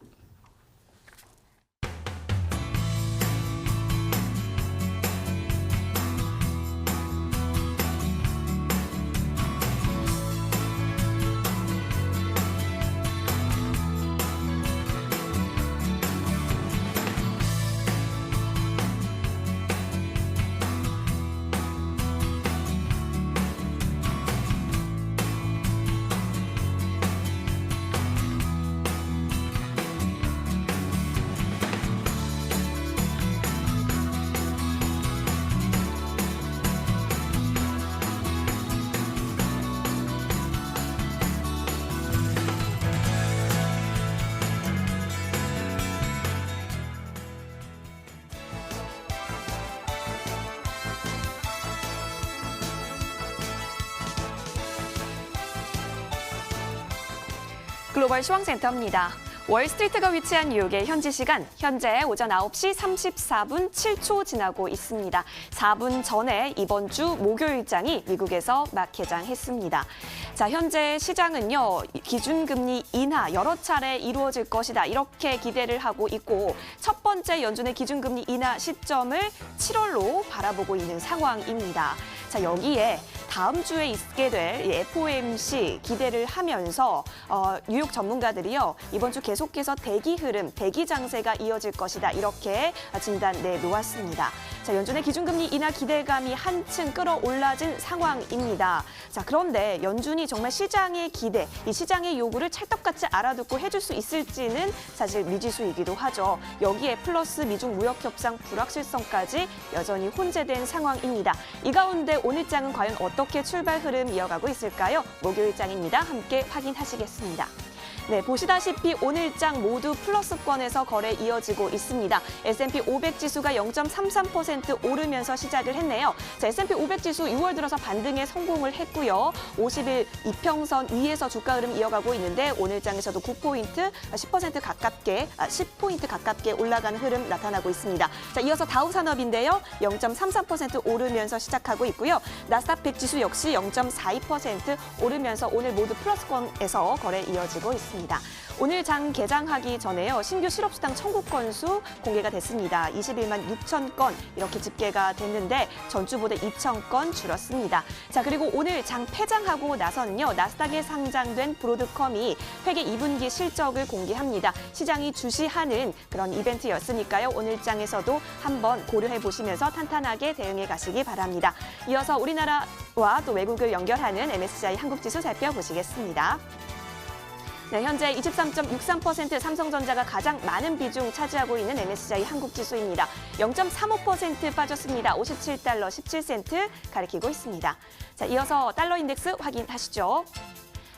글로벌 시황센터입니다. 월스트리트가 위치한 뉴욕의 현지 시간 현재 오전 9시 34분 7초 지나고 있습니다. 4분 전에 이번 주 목요일장이 미국에서 막 개장했습니다. 자, 현재 시장은요, 기준금리 인하 여러 차례 이루어질 것이다. 이렇게 기대를 하고 있고 첫 번째 연준의 기준금리 인하 시점을 7월로 바라보고 있는 상황입니다. 자, 여기에 다음 주에 있게 될 FOMC 기대를 하면서 뉴욕 전문가들이요, 이번 주 계속해서 대기 흐름, 대기 장세가 이어질 것이다. 이렇게 진단 내놓았습니다. 자, 연준의 기준금리 인하 기대감이 한층 끌어올라진 상황입니다. 자, 그런데 연준이 정말 시장의 기대, 이 시장의 요구를 찰떡같이 알아듣고 해줄 수 있을지는 사실 미지수이기도 하죠. 여기에 플러스 미중 무역 협상 불확실성까지 여전히 혼재된 상황입니다. 이 가운데 오늘장은 과연 어떻게 출발 흐름 이어가고 있을까요? 목요일장입니다. 함께 확인하시겠습니다. 네, 보시다시피 오늘장 모두 플러스권에서 거래 이어지고 있습니다. S&P 500 지수가 0.33% 오르면서 시작을 했네요. 자, S&P 500 지수 6월 들어서 반등에 성공을 했고요. 50일 이평선 위에서 주가 흐름 이어가고 있는데 오늘장에서도 9포인트, 10포인트 가깝게 올라가는 흐름 나타나고 있습니다. 자, 이어서 다우산업인데요. 0.33% 오르면서 시작하고 있고요. 나스닥 100 지수 역시 0.42% 오르면서 오늘 모두 플러스권에서 거래 이어지고 있습니다. 오늘 장 개장하기 전에요. 신규 실업수당 청구 건수 공개가 됐습니다. 21만 6천 건 이렇게 집계가 됐는데 전주보다 2천 건 줄었습니다. 자, 그리고 오늘 장 폐장하고 나서는요. 나스닥에 상장된 브로드컴이 회계 2분기 실적을 공개합니다. 시장이 주시하는 그런 이벤트였으니까요. 오늘 장에서도 한번 고려해 보시면서 탄탄하게 대응해 가시기 바랍니다. 이어서 우리나라와 또 외국을 연결하는 MSCI 한국지수 살펴보시겠습니다. 네, 현재 23.63% 삼성전자가 가장 많은 비중 차지하고 있는 MSCI 한국지수입니다. 0.35% 빠졌습니다. 57달러 17센트 가리키고 있습니다. 자, 이어서 달러 인덱스 확인하시죠.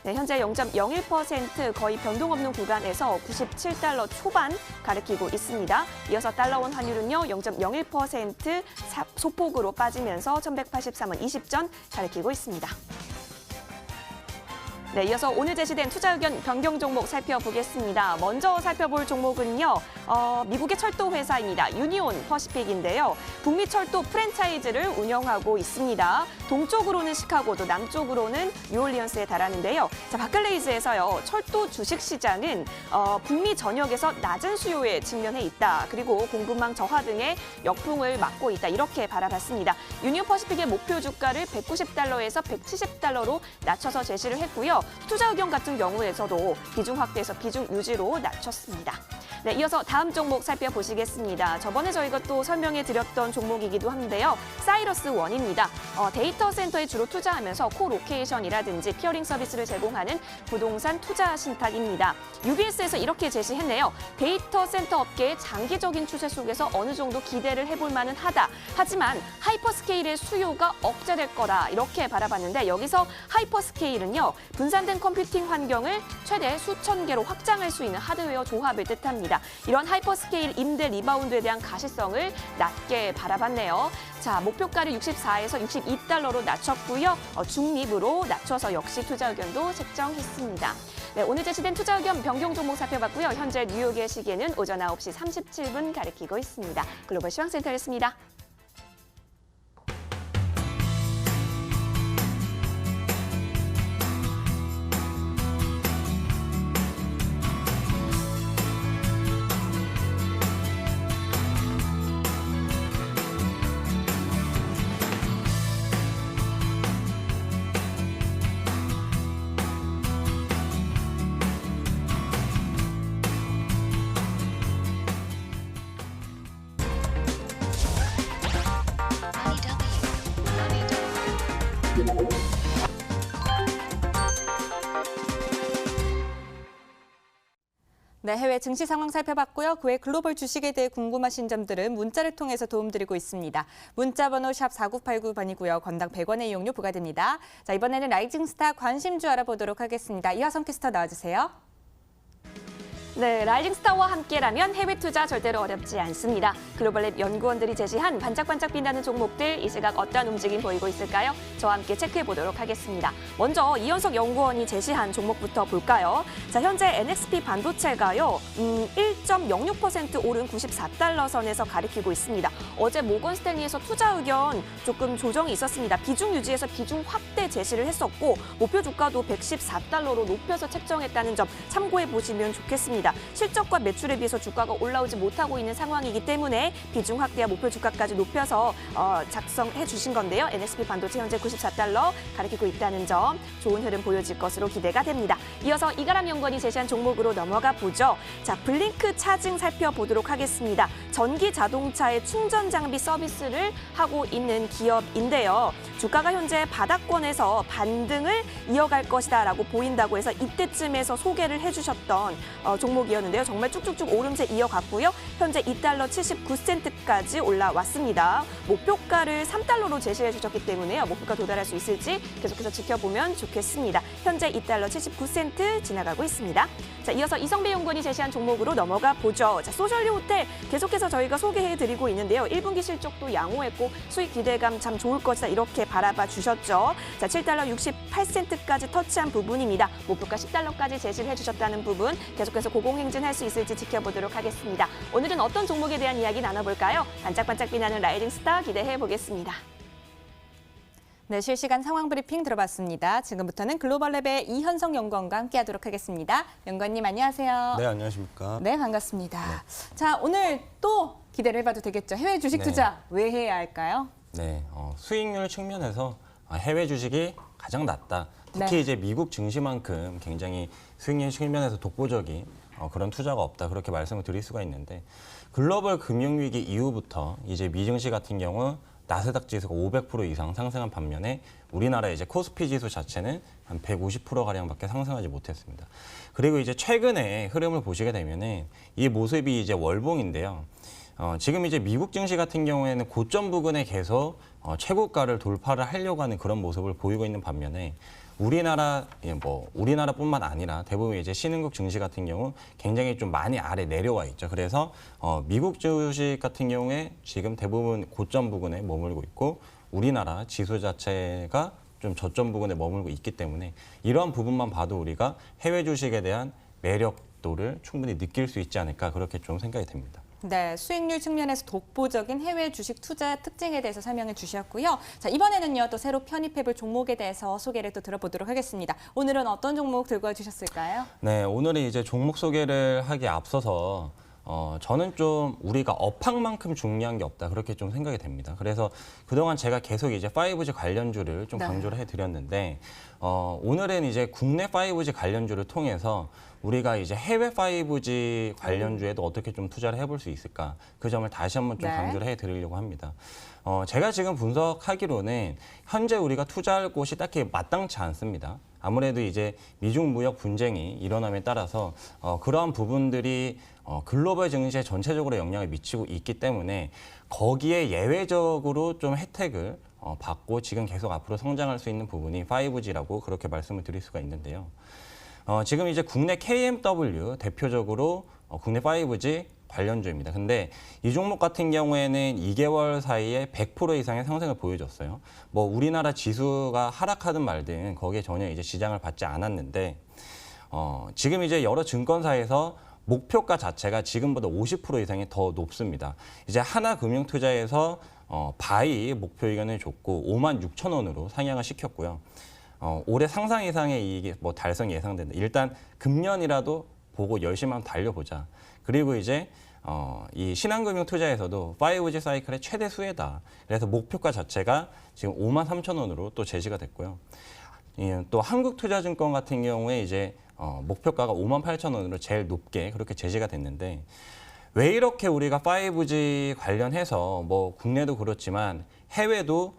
네, 현재 0.01% 거의 변동 없는 구간에서 97달러 초반 가리키고 있습니다. 이어서 달러원 환율은요, 0.01% 소폭으로 빠지면서 1183원 20전 가리키고 있습니다. 네, 이어서 오늘 제시된 투자 의견 변경 종목 살펴보겠습니다. 먼저 살펴볼 종목은요, 미국의 철도 회사입니다. 유니온 퍼시픽인데요. 북미 철도 프랜차이즈를 운영하고 있습니다. 동쪽으로는 시카고도, 남쪽으로는 뉴올리언스에 달하는데요. 자, 바클레이즈에서요, 철도 주식 시장은 북미 전역에서 낮은 수요에 직면해 있다. 그리고 공급망 저하 등의 역풍을 맞고 있다. 이렇게 바라봤습니다. 유니온 퍼시픽의 목표 주가를 190달러에서 170달러로 낮춰서 제시를 했고요. 투자 의견 같은 경우에서도 비중 확대해서 비중 유지로 낮췄습니다. 네, 이어서 다음 종목 살펴보시겠습니다. 저번에 저희가 또 설명해 드렸던 종목이기도 한데요. 사이러스 원입니다. 데이터 센터에 주로 투자하면서 코로케이션이라든지 피어링 서비스를 제공하는 부동산 투자 신탁입니다. UBS에서 이렇게 제시했네요. 데이터 센터 업계의 장기적인 추세 속에서 어느 정도 기대를 해볼 만은 하다. 하지만 하이퍼스케일의 수요가 억제될 거다. 이렇게 바라봤는데 여기서 하이퍼스케일은요. 분산된 컴퓨팅 환경을 최대 수천 개로 확장할 수 있는 하드웨어 조합을 뜻합니다. 이런 하이퍼스케일 임대 리바운드에 대한 가시성을 낮게 바라봤네요. 자, 목표가를 64에서 62달러로 낮췄고요. 중립으로 낮춰서 역시 투자 의견도 책정했습니다. 네, 오늘 제시된 투자 의견 변경 종목 살펴봤고요. 현재 뉴욕의 시계는 오전 9시 37분 가리키고 있습니다. 글로벌 시황센터였습니다. 네, 해외 증시 상황 살펴봤고요. 그 외 글로벌 주식에 대해 궁금하신 점들은 문자를 통해서 도움드리고 있습니다. 문자 번호 샵 4989번이고요. 건당 100원의 이용료 부과됩니다. 자, 이번에는 라이징 스타 관심주 알아보도록 하겠습니다. 이하성 캐스터 나와주세요. 네, 라이징 스타와 함께라면 해외 투자 절대로 어렵지 않습니다. 글로벌랩 연구원들이 제시한 반짝반짝 빛나는 종목들 이 시각 어떠한 움직임 보이고 있을까요? 저와 함께 체크해 보도록 하겠습니다. 먼저 이현석 연구원이 제시한 종목부터 볼까요? 자, 현재 NXP 반도체가요, 1.06% 오른 94달러 선에서 가리키고 있습니다. 어제 모건 스탠리에서 투자 의견 조금 조정이 있었습니다. 비중 유지해서 비중 확대 제시를 했었고 목표 주가도 114달러로 높여서 책정했다는 점 참고해 보시면 좋겠습니다. 있습니다. 실적과 매출에 비해서 주가가 올라오지 못하고 있는 상황이기 때문에 비중 확대와 목표 주가까지 높여서 작성해 주신 건데요. NXP 반도체 현재 94달러 가리키고 있다는 점 좋은 흐름 보여질 것으로 기대가 됩니다. 이어서 이가람 연구원이 제시한 종목으로 넘어가 보죠. 자, 블링크 차징 살펴보도록 하겠습니다. 전기 자동차의 충전 장비 서비스를 하고 있는 기업인데요. 주가가 현재 바닥권에서 반등을 이어갈 것이다라고 보인다고 해서 이때쯤에서 소개를 해주셨던 종목이었는데요. 정말 쭉쭉쭉 오름세 이어갔고요. 현재 2달러 79센트까지 올라왔습니다. 목표가를 3달러로 제시해 주셨기 때문에요. 목표가 도달할 수 있을지 계속해서 지켜보면 좋겠습니다. 현재 2달러 79센트 지나가고 있습니다. 자, 이어서 이성배 연구원이 제시한 종목으로 넘어가 보죠. 자, 소셜리 호텔 계속해서 저희가 소개해드리고 있는데요. 1분기 실적도 양호했고 수익 기대감 참 좋을 것이다 이렇게 바라봐 주셨죠. 자, 7달러 68센트까지 터치한 부분입니다. 목표가 10달러까지 제시를 해주셨다는 부분 계속해서 고공행진할 수 있을지 지켜보도록 하겠습니다. 오늘은 어떤 종목에 대한 이야기 나눠볼까요? 반짝반짝 빛나는 라이징 스타 기대해 보겠습니다. 네, 실시간 상황 브리핑 들어봤습니다. 지금부터는 글로벌랩의 이현성 연구원과 함께하도록 하겠습니다. 연구원님 안녕하세요. 네, 안녕하십니까. 네, 반갑습니다. 자, 오늘 또 기대를 해봐도 되겠죠. 해외 주식 투자 왜 해야 할까요? 네, 수익률 측면에서 해외 주식이 가장 낮다. 특히 이제 미국 증시만큼 굉장히 수익률 측면에서 독보적인 그런 투자가 없다. 그렇게 말씀을 드릴 수가 있는데 글로벌 금융위기 이후부터 이제 미증시 같은 경우 나스닥 지수가 500% 이상 상승한 반면에 우리나라 이제 코스피 지수 자체는 한 150%가량밖에 상승하지 못했습니다. 그리고 이제 최근에 흐름을 보시게 되면은 이 모습이 이제 월봉인데요. 지금 이제 미국 증시 같은 경우에는 고점 부근에 계속 최고가를 돌파를 하려고 하는 그런 모습을 보이고 있는 반면에 우리나라뿐만 아니라 대부분 이제 신흥국 증시 같은 경우 굉장히 좀 많이 아래 내려와 있죠. 그래서 미국 주식 같은 경우에 지금 대부분 고점 부근에 머물고 있고 우리나라 지수 자체가 좀 저점 부근에 머물고 있기 때문에 이러한 부분만 봐도 우리가 해외 주식에 대한 매력도를 충분히 느낄 수 있지 않을까 그렇게 좀 생각이 됩니다. 네, 수익률 측면에서 독보적인 해외 주식 투자 특징에 대해서 설명해 주셨고요. 자, 이번에는요, 또 새로 편입해볼 종목에 대해서 소개를 또 들어보도록 하겠습니다. 오늘은 어떤 종목 들고 와주셨을까요? 네, 오늘은 이제 종목 소개를 하기에 앞서서 저는 좀 우리가 업황만큼 중요한 게 없다 그렇게 좀 생각이 됩니다. 그래서 그동안 제가 계속 이제 5G 관련주를 좀 강조를 해드렸는데 오늘은 이제 국내 5G 관련주를 통해서 우리가 이제 해외 5G 관련주에도 어떻게 좀 투자를 해볼 수 있을까 그 점을 다시 한번 좀 강조를 해드리려고 합니다. 제가 지금 분석하기로는 현재 우리가 투자할 곳이 딱히 마땅치 않습니다. 아무래도 이제 미중 무역 분쟁이 일어남에 따라서 그러한 부분들이 글로벌 증시에 전체적으로 영향을 미치고 있기 때문에 거기에 예외적으로 좀 혜택을 받고 지금 계속 앞으로 성장할 수 있는 부분이 5G라고 그렇게 말씀을 드릴 수가 있는데요. 지금 이제 국내 KMW 대표적으로 국내 5G 관련주입니다. 근데 이 종목 같은 경우에는 2개월 사이에 100% 이상의 상승을 보여줬어요. 뭐 우리나라 지수가 하락하든 말든 거기에 전혀 이제 지장을 받지 않았는데 지금 이제 여러 증권사에서 목표가 자체가 지금보다 50% 이상이 더 높습니다. 이제 하나금융투자에서 바이 목표 의견을 줬고 56,000원으로 상향을 시켰고요. 올해 상상 이상의 이익이 달성이 예상된다. 일단 금년이라도 보고 열심히 한번 달려보자. 그리고 이제 이 신한금융투자에서도 5G 사이클의 최대 수혜다. 그래서 목표가 자체가 지금 53,000원으로 또 제시가 됐고요. 또 한국투자증권 같은 경우에 이제 목표가가 58,000원으로 제일 높게 그렇게 제시가 됐는데 왜 이렇게 우리가 5G 관련해서 뭐 국내도 그렇지만 해외도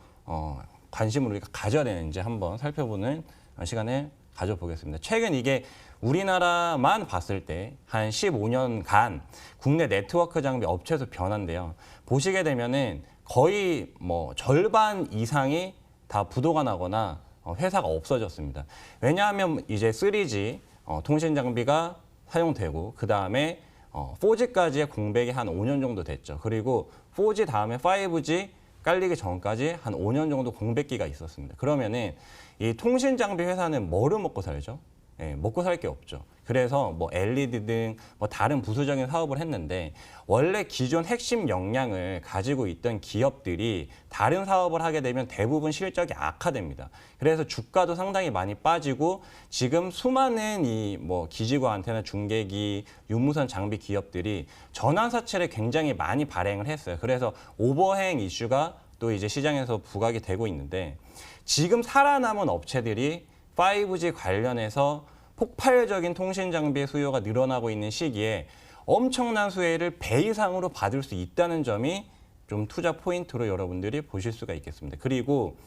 관심을 우리가 가져야 되는지 한번 살펴보는 시간을 가져보겠습니다. 최근 이게 우리나라만 봤을 때 한 15년간 국내 네트워크 장비 업체수 변화인데요. 보시게 되면은 거의 뭐 절반 이상이 다 부도가 나거나 회사가 없어졌습니다. 왜냐하면 이제 3G 통신 장비가 사용되고 그 다음에 4G까지의 공백이 한 5년 정도 됐죠. 그리고 4G 다음에 5G 깔리기 전까지 한 5년 정도 공백기가 있었습니다. 그러면은 이 통신 장비 회사는 뭐를 먹고 살죠? 먹고 살 게 없죠. 그래서 뭐 LED 등 뭐 다른 부수적인 사업을 했는데 원래 기존 핵심 역량을 가지고 있던 기업들이 다른 사업을 하게 되면 대부분 실적이 악화됩니다. 그래서 주가도 상당히 많이 빠지고 지금 수많은 이 뭐 기지국 안테나 중계기, 유무선 장비 기업들이 전환사채를 굉장히 많이 발행을 했어요. 그래서 오버행 이슈가 또 이제 시장에서 부각이 되고 있는데 지금 살아남은 업체들이 5G 관련해서 폭발적인 통신 장비의 수요가 늘어나고 있는 시기에 엄청난 수혜를 배 이상으로 받을 수 있다는 점이 좀 투자 포인트로 여러분들이 보실 수가 있겠습니다. 그리고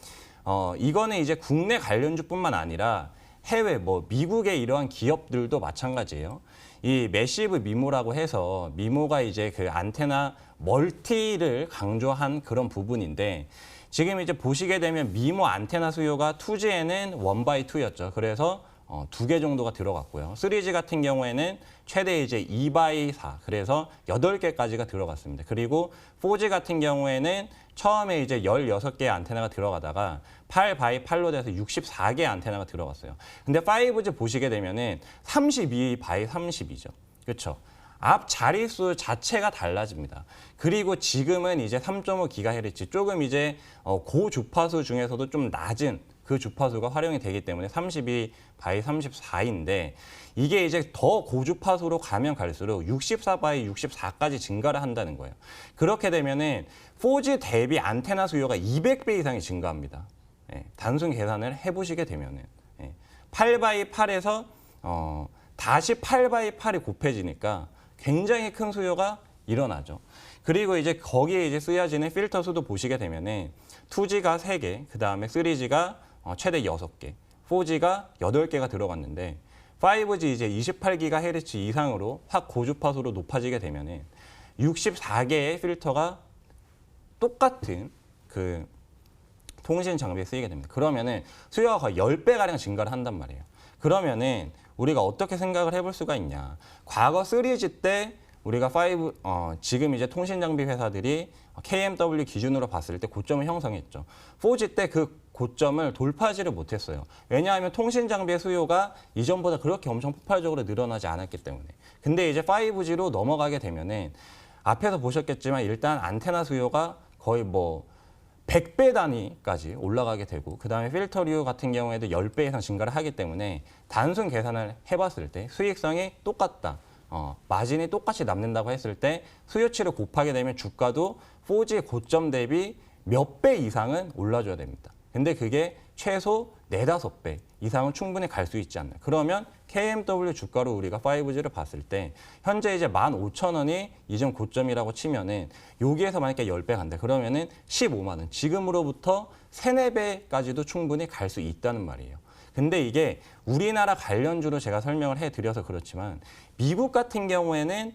이거는 이제 국내 관련주뿐만 아니라 해외 뭐 미국의 이러한 기업들도 마찬가지예요. 이 매시브 미모라고 해서 미모가 이제 그 안테나 멀티를 강조한 그런 부분인데 지금 이제 보시게 되면 미모 안테나 수요가 2G에는 1x2였죠. 그래서 2개 정도가 들어갔고요. 3G 같은 경우에는 최대 이제 2x4, 그래서 8개까지가 들어갔습니다. 그리고 4G 같은 경우에는 처음에 이제 16개의 안테나가 들어가다가 8x8로 돼서 64개의 안테나가 들어갔어요. 근데 5G 보시게 되면은 32x32죠. 그렇죠? 앞 자릿수 자체가 달라집니다. 그리고 지금은 이제 3.5GHz, 조금 이제 고주파수 중에서도 좀 낮은 그 주파수가 활용이 되기 때문에 32x34인데 이게 이제 더 고주파수로 가면 갈수록 64x64까지 증가를 한다는 거예요. 그렇게 되면은 4G 대비 안테나 수요가 200배 이상이 증가합니다. 단순 계산을 해보시게 되면은 8x8에서 다시 8x8이 곱해지니까 굉장히 큰 수요가 일어나죠. 그리고 이제 거기에 이제 쓰여지는 필터 수도 보시게 되면은 2G가 3개, 그 다음에 3G가 최대 6개, 4G가 8개가 들어갔는데 5G 이제 28GHz 이상으로 확 고주파수로 높아지게 되면은 64개의 필터가 똑같은 그 통신 장비에 쓰이게 됩니다. 그러면은 수요가 거의 10배가량 증가를 한단 말이에요. 그러면은 우리가 어떻게 생각을 해볼 수가 있냐. 과거 3G 때 우리가 지금 이제 통신 장비 회사들이 KMW 기준으로 봤을 때 고점을 형성했죠. 4G 때 그 고점을 돌파하지를 못했어요. 왜냐하면 통신 장비의 수요가 이전보다 그렇게 엄청 폭발적으로 늘어나지 않았기 때문에. 근데 이제 5G로 넘어가게 되면은 앞에서 보셨겠지만 일단 안테나 수요가 거의 뭐 100배 단위까지 올라가게 되고 그다음에 필터류 같은 경우에도 10배 이상 증가를 하기 때문에 단순 계산을 해봤을 때 수익성이 똑같다. 마진이 똑같이 남는다고 했을 때 수요치를 곱하게 되면 주가도 4G 고점 대비 몇 배 이상은 올라줘야 됩니다. 근데 그게 최소 4-5배 이상은 충분히 갈 수 있지 않나. 그러면 KMW 주가로 우리가 5G를 봤을 때 현재 이제 15,000원이 이전 고점이라고 치면은 여기에서 만약에 10배 간다. 그러면은 15만 원. 지금으로부터 3-4배까지도 충분히 갈 수 있다는 말이에요. 근데 이게 우리나라 관련주로 제가 설명을 해드려서 그렇지만 미국 같은 경우에는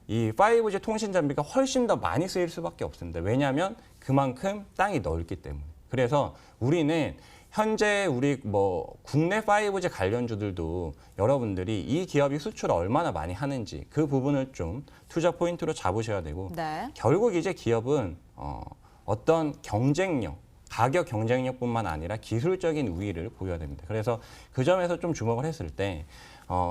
이 5G 통신 장비가 훨씬 더 많이 쓰일 수밖에 없습니다. 왜냐하면 그만큼 땅이 넓기 때문에. 그래서 우리는 현재 우리 뭐 국내 5G 관련주들도 여러분들이 이 기업이 수출을 얼마나 많이 하는지 그 부분을 좀 투자 포인트로 잡으셔야 되고 네. 결국 이제 기업은 어떤 경쟁력, 가격 경쟁력뿐만 아니라 기술적인 우위를 보여야 됩니다. 그래서 그 점에서 좀 주목을 했을 때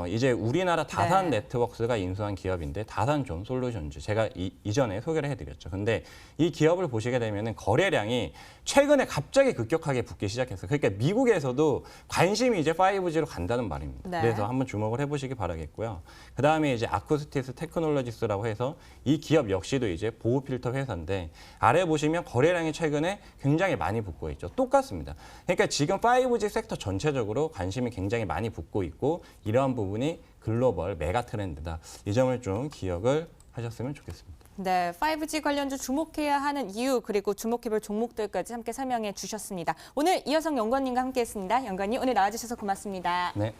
이제 우리나라 다산 네트워크스가 인수한 기업인데 다산존 솔루션즈 제가 이전에 소개를 해드렸죠. 근데 이 기업을 보시게 되면 거래량이 최근에 갑자기 급격하게 붙기 시작했어요. 그러니까 미국에서도 관심이 이제 5G로 간다는 말입니다. 네. 그래서 한번 주목을 해보시기 바라겠고요. 그 다음에 이제 아쿠스티스 테크놀로지스라고 해서 이 기업 역시도 이제 보호 필터 회사인데 아래 보시면 거래량이 최근에 굉장히 많이 붙고 있죠. 똑같습니다. 그러니까 지금 5G 섹터 전체적으로 관심이 굉장히 많이 붙고 있고 이러한 부분이 글로벌 메가 트렌드다. 이 점을 좀 기억을 하셨으면 좋겠습니다. 네, 5G 관련주 주목해야 하는 이유 그리고 주목해볼 종목들까지 함께 설명해 주셨습니다. 오늘 이여성 연구원님과 함께했습니다. 연구원님 오늘 나와주셔서 고맙습니다. 네.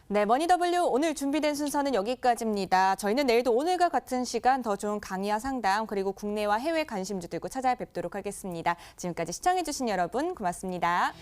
네, 머니W 오늘 준비된 순서는 여기까지입니다. 저희는 내일도 오늘과 같은 시간 더 좋은 강의와 상담 그리고 국내와 해외 관심주 들고 찾아뵙도록 하겠습니다. 지금까지 시청해주신 여러분 고맙습니다.